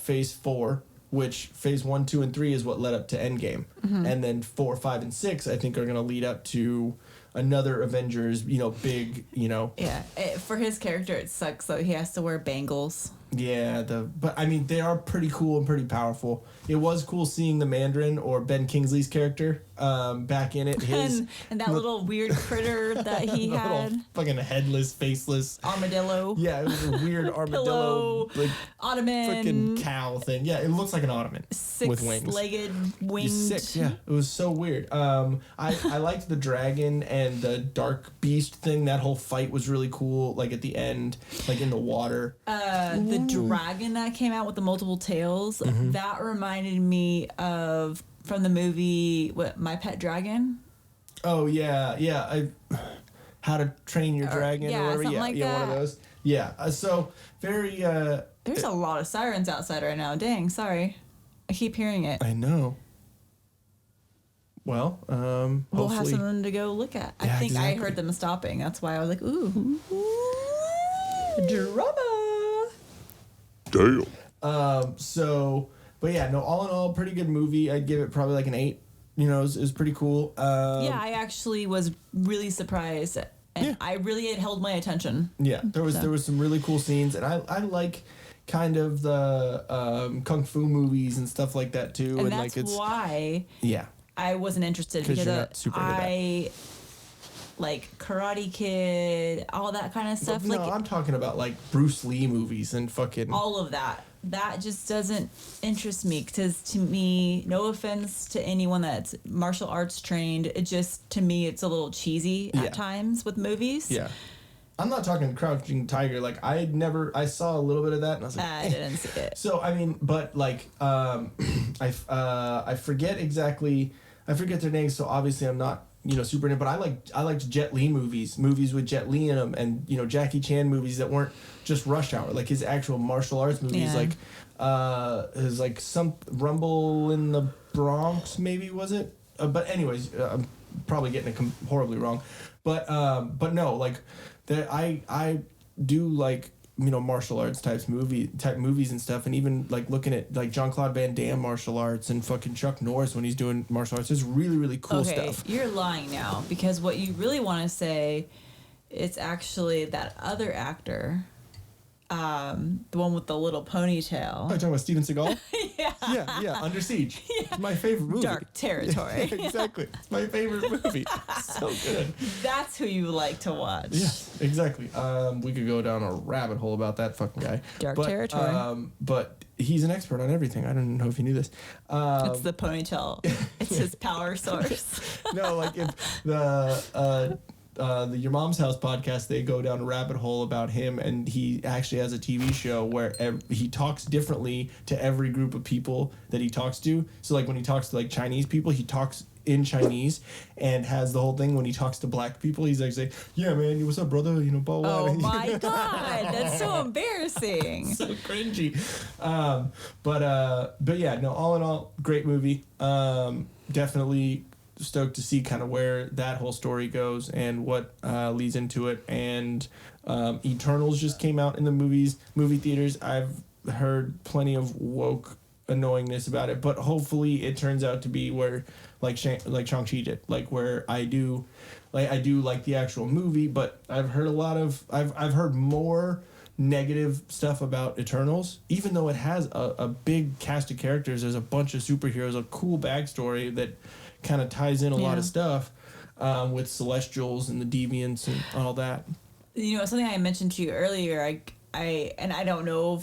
Phase 4. Which Phase 1, 2, and 3 is what led up to Endgame. Mm-hmm. And then 4, 5, and 6, I think, are going to lead up to another Avengers, big, Yeah, for his character, it sucks, though. He has to wear bangles. Yeah, but I mean, they are pretty cool and pretty powerful. It was cool seeing the Mandarin, or Ben Kingsley's character, back in it. And that little weird critter that he had. Little fucking headless, faceless armadillo. Yeah, it was a weird armadillo, like ottoman, freaking cow thing. Yeah, it looks like an ottoman with wings. Six-legged winged. Six, yeah. It was so weird. I liked the dragon and the dark beast thing. That whole fight was really cool. Like at the end, like in the water. The dragon that came out with the multiple tails, that reminded me of from the movie My Pet Dragon. Oh yeah. How to Train Your Dragon or whatever. Like that. One of those. Yeah. So very. There's a lot of sirens outside right now. Dang, sorry. I keep hearing it. I know. Well, we'll have something to go look at. Yeah, I think exactly. I heard them stopping. That's why I was like, ooh. Drama. Damn. But yeah, no, all in all, pretty good movie. I'd give it probably like an 8. It was pretty cool. Yeah, I actually was really surprised. And I really had held my attention. Yeah, there was some really cool scenes, and I like kind of the kung fu movies and stuff like that too. And that's like why I wasn't interested, because I like Karate Kid, all that kind of stuff. No, I'm talking about like Bruce Lee movies and fucking all of that. That just doesn't interest me, because to me, no offense to anyone that's martial arts trained, to me it's a little cheesy at times with movies. Yeah. I'm not talking Crouching Tiger. Like I saw a little bit of that and I was like, I didn't see it. So I mean, but like I forget their names, so obviously I'm not super into, but I liked Jet Li movies with Jet Li in them, and Jackie Chan movies that weren't just Rush Hour, like his actual martial arts movies, like his like some Rumble in the Bronx, maybe, was it? But anyways, I'm probably getting it horribly wrong, but no, like that I do like martial arts type movies and stuff, and even like looking at like Jean-Claude Van Damme martial arts and fucking Chuck Norris when he's doing martial arts is really, really cool stuff. You're lying now, because what you really want to say, it's actually that other actor. the one with the little ponytail. Oh, you're talking about Steven Seagal? Yeah. Yeah, Under Siege. It's my favorite movie. Dark Territory. Exactly. It's my favorite movie. So good. That's who you like to watch. Yes, exactly. We could go down a rabbit hole about that fucking guy. Dark Territory. But he's an expert on everything. I don't know if you knew this. It's the ponytail. It's his power source. No, like if the Your Mom's House podcast, they go down a rabbit hole about him, and he actually has a TV show where he talks differently to every group of people that he talks to. So like when he talks to like Chinese people, he talks in Chinese and has the whole thing. When he talks to black people, he's like saying, yeah man, what's up brother, you know, blah, blah. Oh my god, that's so embarrassing. So cringy. But yeah, no, all in all, great movie. Definitely stoked to see kind of where that whole story goes and what leads into it. And Eternals just came out in the movie theaters. I've heard plenty of woke annoyingness about it, but hopefully it turns out to be where like Shang-Chi did, like where I do like the actual movie, but I've heard I've heard more negative stuff about Eternals, even though it has a big cast of characters. There's a bunch of superheroes, a cool backstory that kind of ties in a lot of stuff with Celestials and the Deviants and all that. You know, something I mentioned to you earlier, I don't know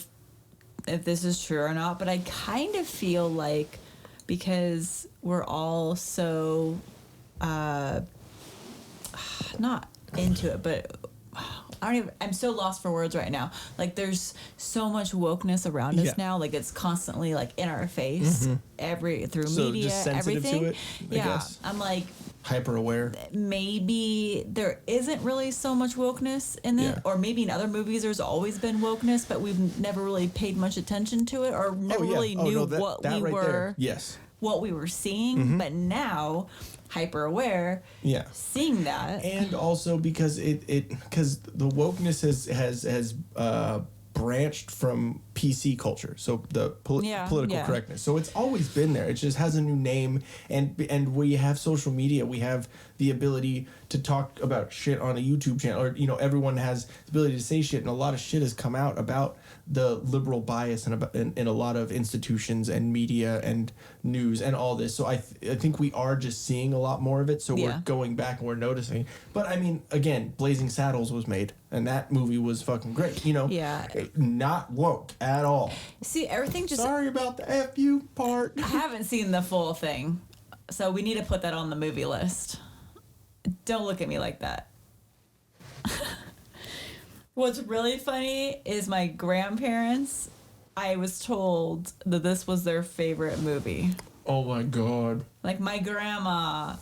if this is true or not, but I kind of feel like because we're all so not into it, but I'm so lost for words right now. Like there's so much wokeness around us now. Like it's constantly like in our face, through media, just sensitive everything. To it, I guess. I'm like hyper aware. Maybe there isn't really so much wokeness in it, or maybe in other movies there's always been wokeness, but we've never really paid much attention to it, or never really knew what we were. There. Yes. What we were seeing, but now hyper aware. Yeah. Seeing that, and also because because the wokeness has branched from PC culture, so the political correctness. So it's always been there. It just has a new name, and we have social media. We have the ability to talk about shit on a YouTube channel, or everyone has the ability to say shit, and a lot of shit has come out about the liberal bias in a lot of institutions and media and news and all this. So I think we are just seeing a lot more of it. So we're going back and we're noticing. But I mean, again, Blazing Saddles was made, and that movie was fucking great. Not woke at all. See, everything just. Sorry about the FU part. I haven't seen the full thing, so we need to put that on the movie list. Don't look at me like that. What's really funny is my grandparents, I was told that this was their favorite movie. Oh my god. Like my grandma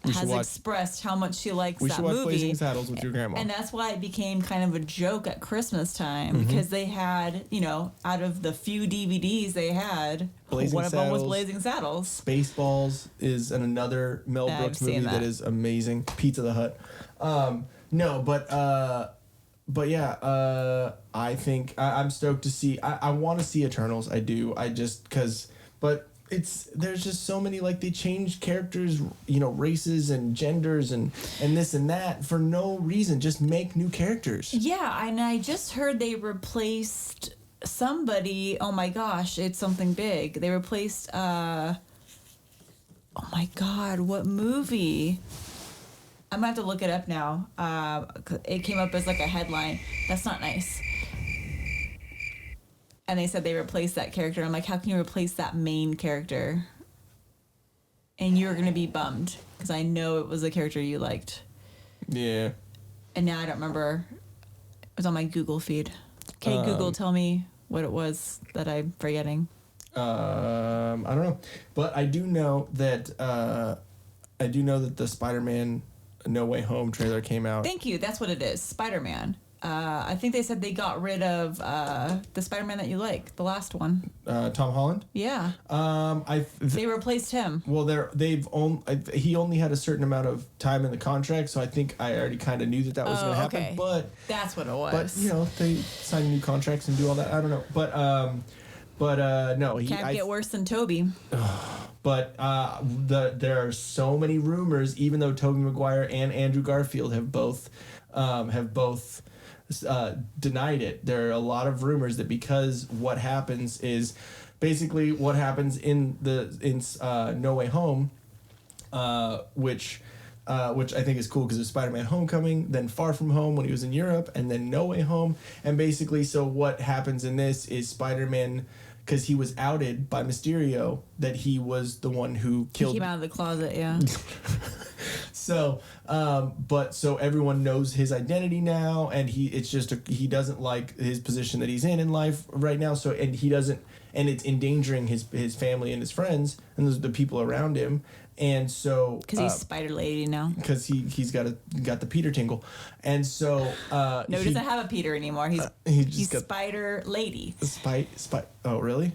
has expressed how much she likes that movie. We should watch Blazing Saddles with your grandma. And that's why it became kind of a joke at Christmas time, because they had, out of the few DVDs they had, one of them was Blazing Saddles. Spaceballs is another Mel Brooks movie that is amazing. Pizza the Hut. But yeah, I think I'm stoked to see. I want to see Eternals. I do. But there's just so many, like, they change characters, races and genders and this and that for no reason. Just make new characters. Yeah, and I just heard they replaced somebody. Oh my gosh, it's something big. They replaced. Oh my god, what movie? I'm gonna have to look it up now. It came up as like a headline. That's not nice. And they said they replaced that character. I'm like, how can you replace that main character? And you're gonna be bummed because I know it was a character you liked. Yeah. And now I don't remember. It was on my Google feed. Okay, Google, tell me what it was that I'm forgetting. I don't know, but I do know that the SpiderMan No Way Home trailer came out. Thank you. That's what it is. SpiderMan. I think they said they got rid of the Spider-Man that you like, the last one. Tom Holland? Yeah. They replaced him. Well, he only had a certain amount of time in the contract, so I think I already kind of knew that was going to happen. Okay. But that's what it was. But they sign new contracts and do all that. I don't know. But no, can't get worse than Toby. But there are so many rumors, even though Tobey Maguire and Andrew Garfield have both denied it. There are a lot of rumors that because what happens is basically what happens in No Way Home, which I think is cool because it's Spider-Man Homecoming, then Far From Home when he was in Europe, and then No Way Home. And basically, so what happens in this is Spider-Man, because he was outed by Mysterio that he was the one who killed him out of the closet, yeah. So, so everyone knows his identity now, and he doesn't like his position that he's in life right now. So, and he doesn't, and it's endangering his family and his friends and the people around him. And so, because he's Spider Lady now. Because he's got the Peter tingle, and so no, he doesn't have a Peter anymore. He's Spider Lady. Oh, really?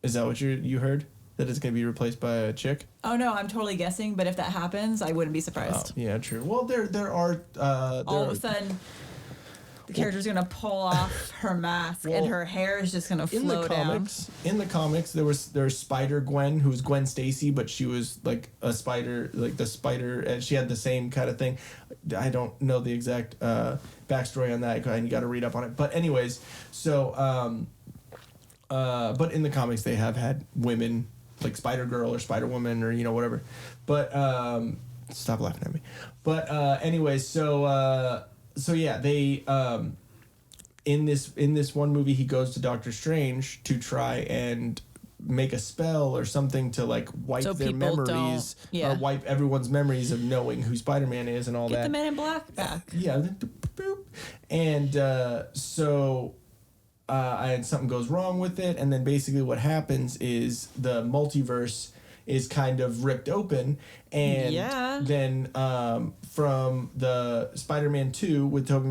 Is that what you heard? That it's going to be replaced by a chick? Oh no, I'm totally guessing. But if that happens, I wouldn't be surprised. Oh, yeah, true. Well, there are all of a sudden. The character's gonna pull off her mask, and her hair is just gonna flow down. In the comics, there's Spider Gwen, who's Gwen Stacy, but she was like a spider, like the spider, and she had the same kind of thing. I don't know the exact backstory on that, and you got to read up on it. But anyways, so but in the comics, they have had women like Spider Girl or Spider Woman or whatever. But stop laughing at me. But anyways, So yeah, they in this one movie he goes to Doctor Strange to try and make a spell or something to like wipe their memories, or wipe everyone's memories of knowing who Spider-Man is and all that. Get the Men in Black back. Yeah, and and something goes wrong with it, and then basically what happens is the multiverse is kind of ripped open, and then from the Spider-Man 2 with Tobey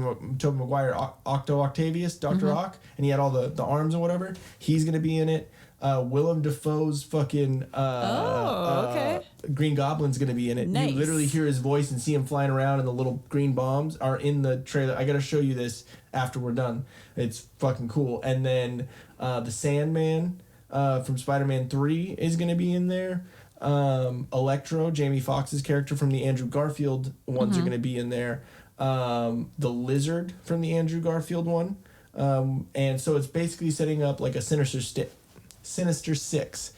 Maguire, Octavius, Dr. Ock, and he had all the arms and whatever, he's going to be in it. Willem Dafoe's fucking Green Goblin's going to be in it. Nice. You literally hear his voice and see him flying around, and the little green bombs are in the trailer. I got to show you this after we're done. It's fucking cool. And then the Sandman from Spider-Man 3 is going to be in there. Electro, Jamie Foxx's character from the Andrew Garfield ones are going to be in there. The Lizard from the Andrew Garfield one. And so it's basically setting up like a Sinister Six,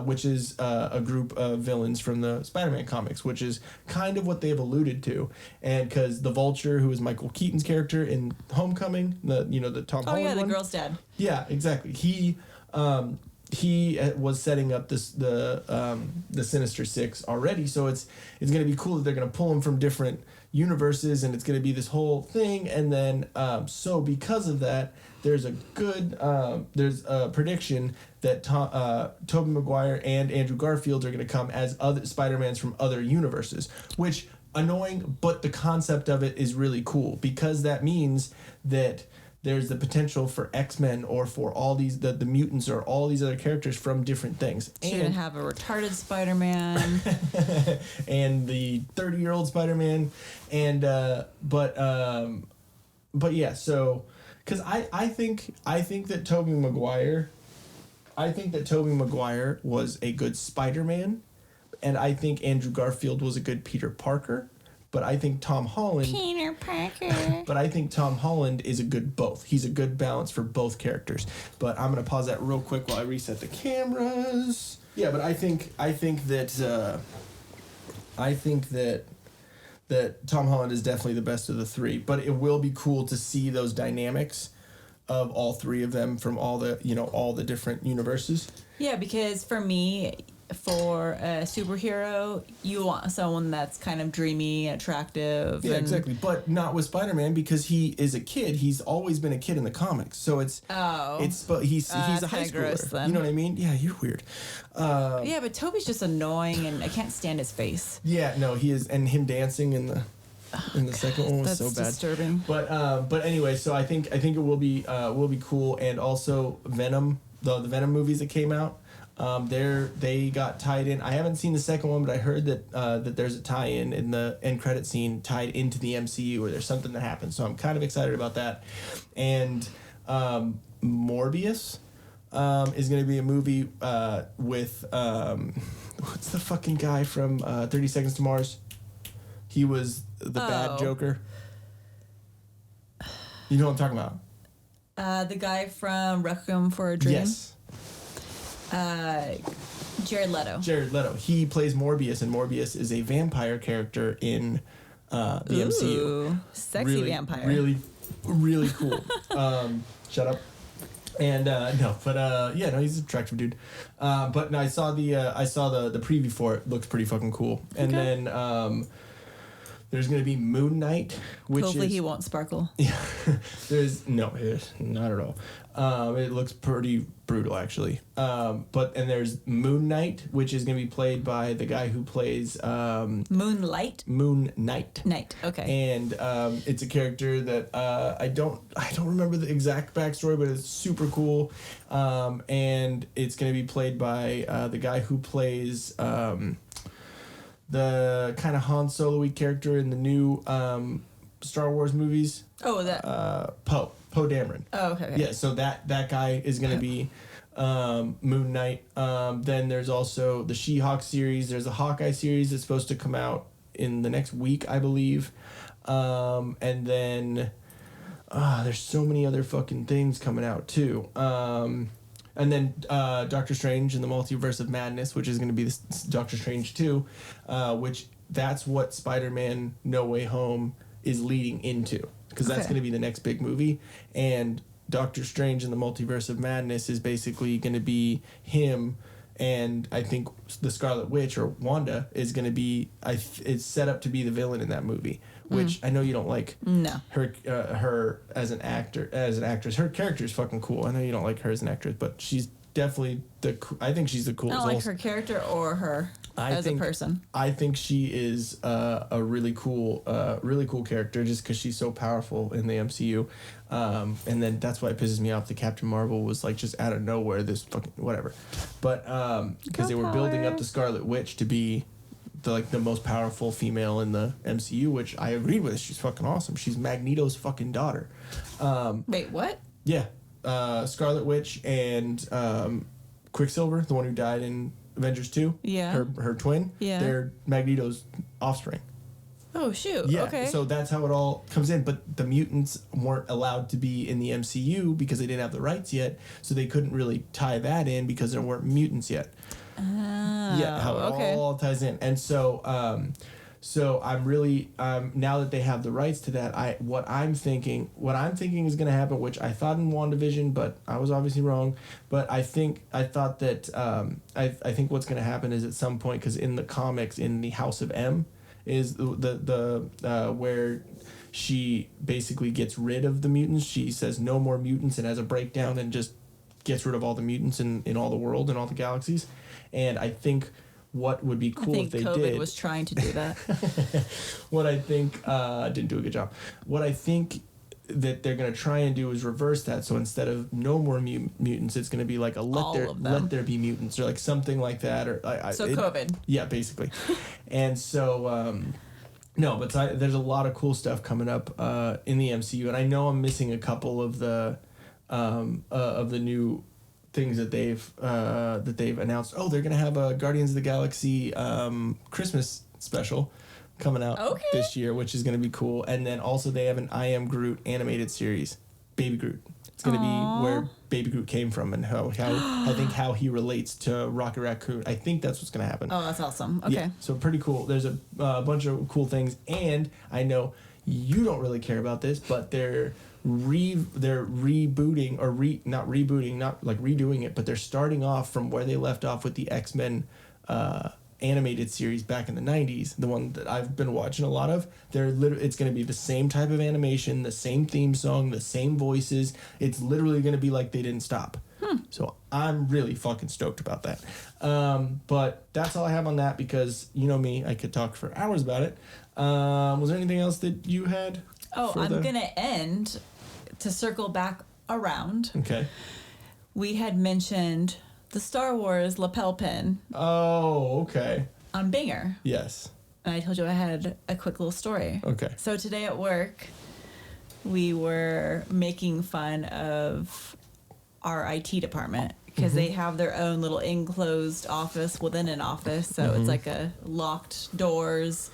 which is a group of villains from the Spider-Man comics, which is kind of what they've alluded to. And because the Vulture, who is Michael Keaton's character in Homecoming, the Tom Holland one. Oh yeah, the girl's dad. Yeah, exactly. He was setting up the Sinister Six already, so it's going to be cool that they're going to pull them from different universes, and it's going to be this whole thing. And then so because of that, there's a prediction that Tobey Maguire and Andrew Garfield are going to come as other Spider-Mans from other universes, which annoying, but the concept of it is really cool because that means that there's the potential for X-Men or for all these the mutants or all these other characters from different things. So you're gonna have a retarded Spider-Man and the 30-year-old Spider-Man, and but yeah. So because I think that Tobey Maguire was a good Spider-Man, and I think Andrew Garfield was a good Peter Parker. But I think Tom Holland... Peter Parker. But I think Tom Holland is a good both. He's a good balance for both characters. But I'm going to pause that real quick while I reset the cameras. Yeah, but I think that Tom Holland is definitely the best of the three. But it will be cool to see those dynamics of all three of them from all the different universes. Yeah, because for me... For a superhero, you want someone that's kind of dreamy, attractive. Yeah, exactly. But not with Spider-Man because he is a kid. He's always been a kid in the comics. So he's a high schooler. Gross, then. You know what I mean? Yeah, you're weird. Yeah, but Toby's just annoying, and I can't stand his face. Yeah, no, he is, and him dancing in the second one was so bad. That's disturbing. But anyway, so I think it will be cool, and also Venom, the Venom movies that came out. They got tied in. I haven't seen the second one, but I heard that there's a tie-in in the end credit scene tied into the MCU, or there's something that happens. So I'm kind of excited about that. And Morbius is going to be a movie with what's the fucking guy from 30 Seconds to Mars? He was the bad Joker. You know what I'm talking about? The guy from Requiem for a Dream. Yes. Jared Leto. Jared Leto. He plays Morbius, and Morbius is a vampire character in the MCU. Sexy vampire. Really, really cool. Shut up. And he's an attractive dude. But no, I saw the preview for it. Looks pretty fucking cool. And then there's gonna be Moon Knight, which hopefully he won't sparkle. Yeah, not at all. It looks pretty brutal actually. But there's Moon Knight, which is gonna be played by the guy who plays Moonlight. Moon Knight. Night. Okay. And it's a character that I don't remember the exact backstory, but it's super cool. And it's gonna be played by the guy who plays the kind of Han Solo-y character in the new Star Wars movies. Oh, that Poe Dameron. Oh, okay. Yeah, so that guy is going to be Moon Knight. Then there's also the She-Hulk series. There's a Hawkeye series that's supposed to come out in the next week, I believe. And then there's so many other fucking things coming out too. And then Doctor Strange and the Multiverse of Madness, which is going to be this Doctor Strange 2, which that's what SpiderMan No Way Home is leading into, because that's going to be the next big movie. And Doctor Strange and the Multiverse of Madness is basically going to be him, and I think the Scarlet Witch or Wanda is going to be it's set up to be the villain in that movie, which I know you don't like. No. Her as an actress. Her character is fucking cool. I know you don't like her as an actress, but she's definitely I think she's the coolest. I don't like her character or her as a person. I think she is a really cool character just because she's so powerful in the MCU. And then that's why it pisses me off that Captain Marvel was like just out of nowhere this fucking whatever. But because they were building up the Scarlet Witch to be the most powerful female in the MCU, which I agreed with. She's fucking awesome. She's Magneto's fucking daughter. Wait, what? Yeah. Scarlet Witch and Quicksilver, the one who died in Avengers 2. Yeah. Her twin. Yeah. They're Magneto's offspring. Oh, shoot. Yeah. Okay. So that's how it all comes in. But the mutants weren't allowed to be in the MCU because they didn't have the rights yet. So they couldn't really tie that in because there weren't mutants yet. Yeah, how it all ties in. And so I'm really now that they have the rights to that, what I'm thinking is going to happen, which I thought in WandaVision, but I was obviously wrong. But I think what's going to happen is at some point, because in the comics, in the House of M, is the where she basically gets rid of the mutants. She says no more mutants and has a breakdown and just gets rid of all the mutants in all the world and all the galaxies. And I think what would be cool if they COVID did. was trying to do that. What I think didn't do a good job. What I think that they're going to try and do is reverse that. So instead of no more mutants, it's going to be like let there be mutants, or like something like that. Or COVID. Yeah, basically. And so no, but there's a lot of cool stuff coming up in the MCU, and I know I'm missing a couple of the new things that they've announced. Oh, they're gonna have a Guardians of the Galaxy Christmas special coming out this year, which is gonna be cool. And then also they have an I Am Groot animated series, Baby Groot. It's gonna be where Baby Groot came from and how I think how he relates to Rocket Raccoon. I think that's what's gonna happen. Oh, that's awesome. Okay. Yeah, so pretty cool. There's a bunch of cool things, and I know you don't really care about this, but they're rebooting or not rebooting, not like redoing it, but they're starting off from where they left off with the X-Men animated series back in the 90s, the one that I've been watching a lot of. It's going to be the same type of animation, the same theme song, the same voices. It's literally going to be like they didn't stop. So I'm really fucking stoked about that. But that's all I have on that, because you know me, I could talk for hours about it. Was there anything else that you had? Oh, I'm going to end to circle back around. Okay. We had mentioned the Star Wars lapel pin. Oh, okay. On Binger. Yes. And I told you I had a quick little story. Okay. So today at work, we were making fun of our IT department because they have their own little enclosed office within an office. So it's like a locked doors,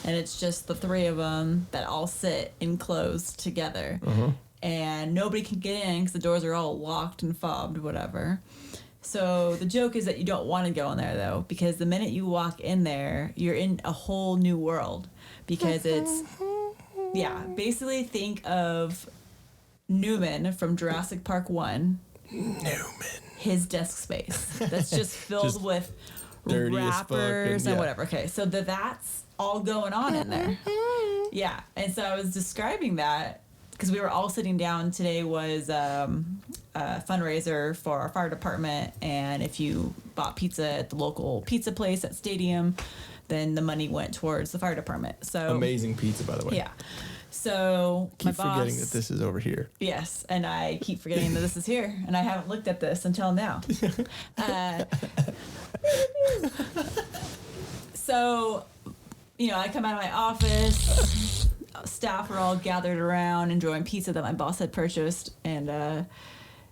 and it's just the three of them that all sit enclosed together. And nobody can get in because the doors are all locked and fobbed, whatever. So the joke is that you don't want to go in there, though, because the minute you walk in there, you're in a whole new world. Because it's, basically think of Newman from Jurassic Park 1. His desk space. That's just filled with wrappers and whatever. Okay, so that's all going on in there. Yeah, and so I was describing that because we were all sitting down. Today was a fundraiser for our fire department, and if you bought pizza at the local pizza place at Stadium, then the money went towards the fire department. So amazing pizza, by the way. Yeah. So keep forgetting that this is over here. Yes, and I keep forgetting that this is here, and I haven't looked at this until now. So, I come out of my office. Staff are all gathered around enjoying pizza that my boss had purchased, and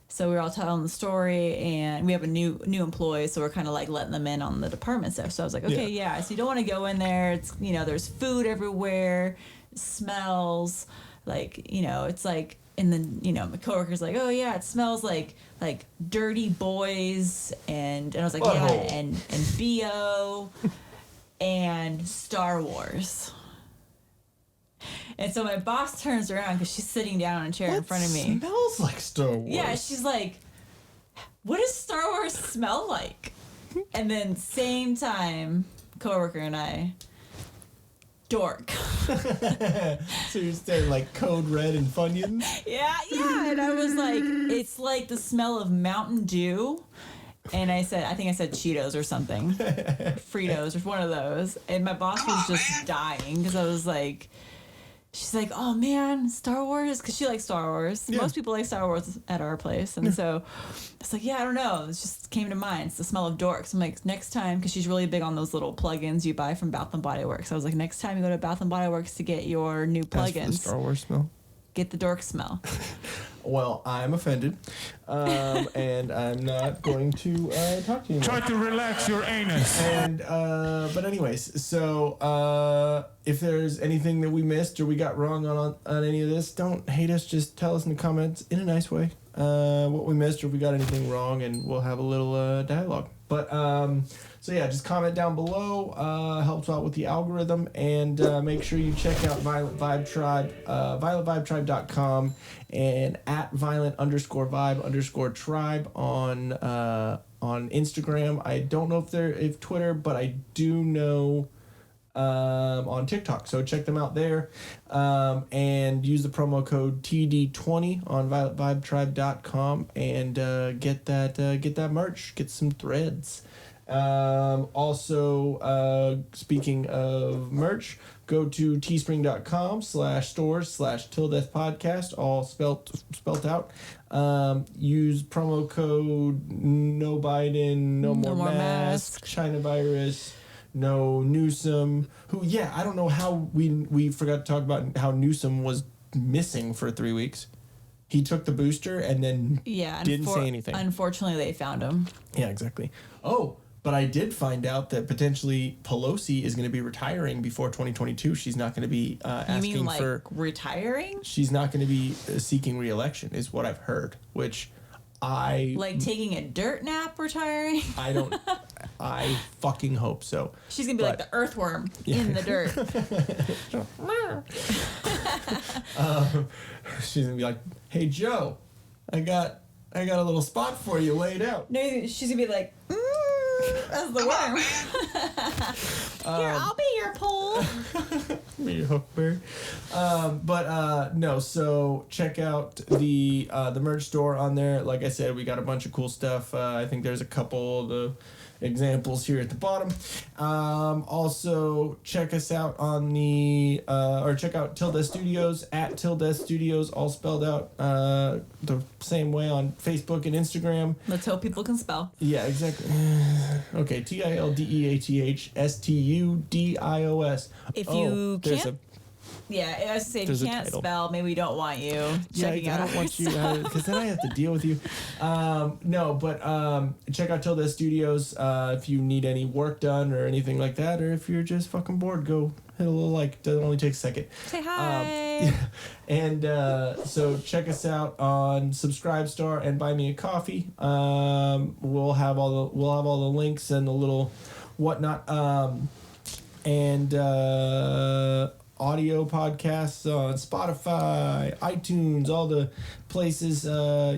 so we were all telling the story. And we have a new employee, so we're kind of like letting them in on the department stuff. So I was like, okay, so you don't want to go in there. It's there's food everywhere. Smells like it's like, and then my coworker's like, oh yeah, it smells like dirty boys, and I was like, and BO and Star Wars. And so my boss turns around because she's sitting down in a chair in front of me. Smells like Star Wars. Yeah, she's like, what does Star Wars smell like? And then same time, coworker and I, dork. So you're saying like Code Red and Funyuns? Yeah. And I was like, it's like the smell of Mountain Dew. And I think I said Cheetos or something. Fritos or one of those. And my boss was just dying because I was like, she's like, oh man, Star Wars? Because she likes Star Wars. Yeah. Most people like Star Wars at our place. And so it's like, I don't know. It just came to mind. It's the smell of dorks. I'm like, next time, because she's really big on those little plugins you buy from Bath & Body Works. I was like, next time you go to Bath & Body Works to get your new plugins. The Star Wars smell? Get the dork smell. Well, I'm offended, and I'm not going to talk to you anymore. Try to relax your anus. And but anyways, so if there's anything that we missed or we got wrong on any of this, don't hate us. Just tell us in the comments in a nice way what we missed or if we got anything wrong, and we'll have a little dialogue. But so yeah, just comment down below. Helps out with the algorithm, and make sure you check out Violent Vibe Tribe, violentvibetribe.com, and at violent_vibe_tribe on Instagram. I don't know if Twitter, but I do know on TikTok. So check them out there, and use the promo code TD20 on violentvibetribe.com and get that merch. Get some threads. Also, speaking of merch, go to teespring.com/stores/tilldeathpodcast, all spelt out. Use promo code no Biden, no more mask, China virus, no Newsom. I don't know how we forgot to talk about how Newsom was missing for 3 weeks. He took the booster and then didn't say anything. Unfortunately, they found him. Yeah, exactly. Oh, but I did find out that potentially Pelosi is going to be retiring before 2022. She's not going to be asking you mean, for retiring. She's not going to be seeking re-election, is what I've heard. Which I taking a dirt nap, retiring. I fucking hope so. She's gonna be like the earthworm in the dirt. She's gonna be like, "Hey Joe, I got a little spot for you laid out." No, she's gonna be like, as the worm. Here, I'll be your pole. Be your huckberry. No. So check out the merch store on there. Like I said, we got a bunch of cool stuff. I think there's a couple of the examples here at the bottom. Also check us out on or check out Till Death Studios at Till Death Studios, all spelled out the same way on Facebook and Instagram. Let's hope people can spell. Yeah, exactly. Okay, TILDEATHSTUDIOS. If you can't, Yeah, I was gonna say, if There's you a can't title. spell, maybe we don't want you checking I out don't our want you stuff. because then I have to deal with you. No, but check out Till Death Studios if you need any work done or anything like that, or if you're just fucking bored, go hit a little like. Doesn't only take a second. Say hi. And so check us out on Subscribestar and Buy Me a Coffee. We'll have all the links and the little whatnot. And audio podcasts on Spotify, iTunes, all the places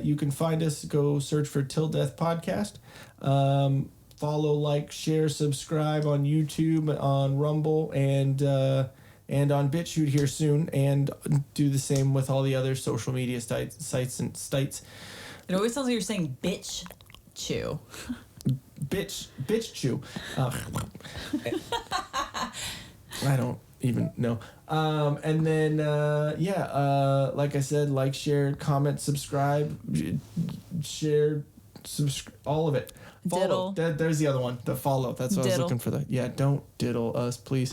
you can find us. Go search for Till Death Podcast. Follow, like, share, subscribe on YouTube, on Rumble, and on BitChute here soon. And do the same with all the other social media sites and sites. It always sounds like you're saying bitch chew. Bitch chew. I don't even know. And then like I said, like, share, comment, subscribe, share, all of it. Follow. Diddle. There's the other one. The follow. That's what I was Diddle. looking for. Yeah, don't diddle us, please.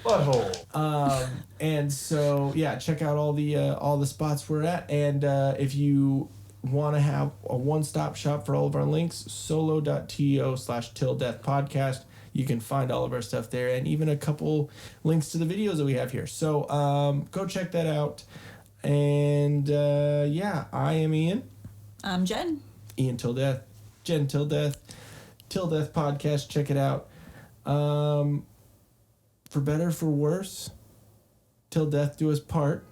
Butthole. And so check out all the spots we're at, and if you want to have a one-stop shop for all of our links, solo.to/tilldeathpodcast. You can find all of our stuff there, and even a couple links to the videos that we have here. So go check that out. And I am Ian. I'm Jen. Ian Till Death. Jen Till Death. Till Death Podcast. Check it out. For better, for worse, till death do us part.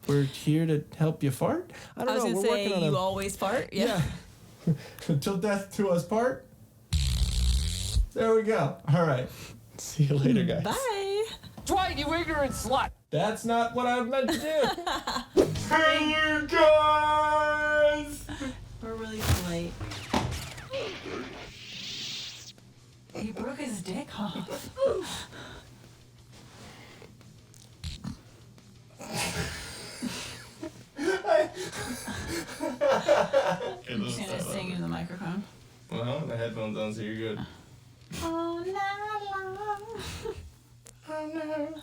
We're here to help you fart. I was know. gonna We're say working on you always fart. Yeah. Till death do us part. There we go. All right. See you later, guys. Bye. Dwight, you ignorant slut! That's not what I meant to do. Hey, you guys! We're really late. He broke his dick off. I'm just gonna sing in the microphone. Well, the headphones on, so you're good. All night long. Oh no.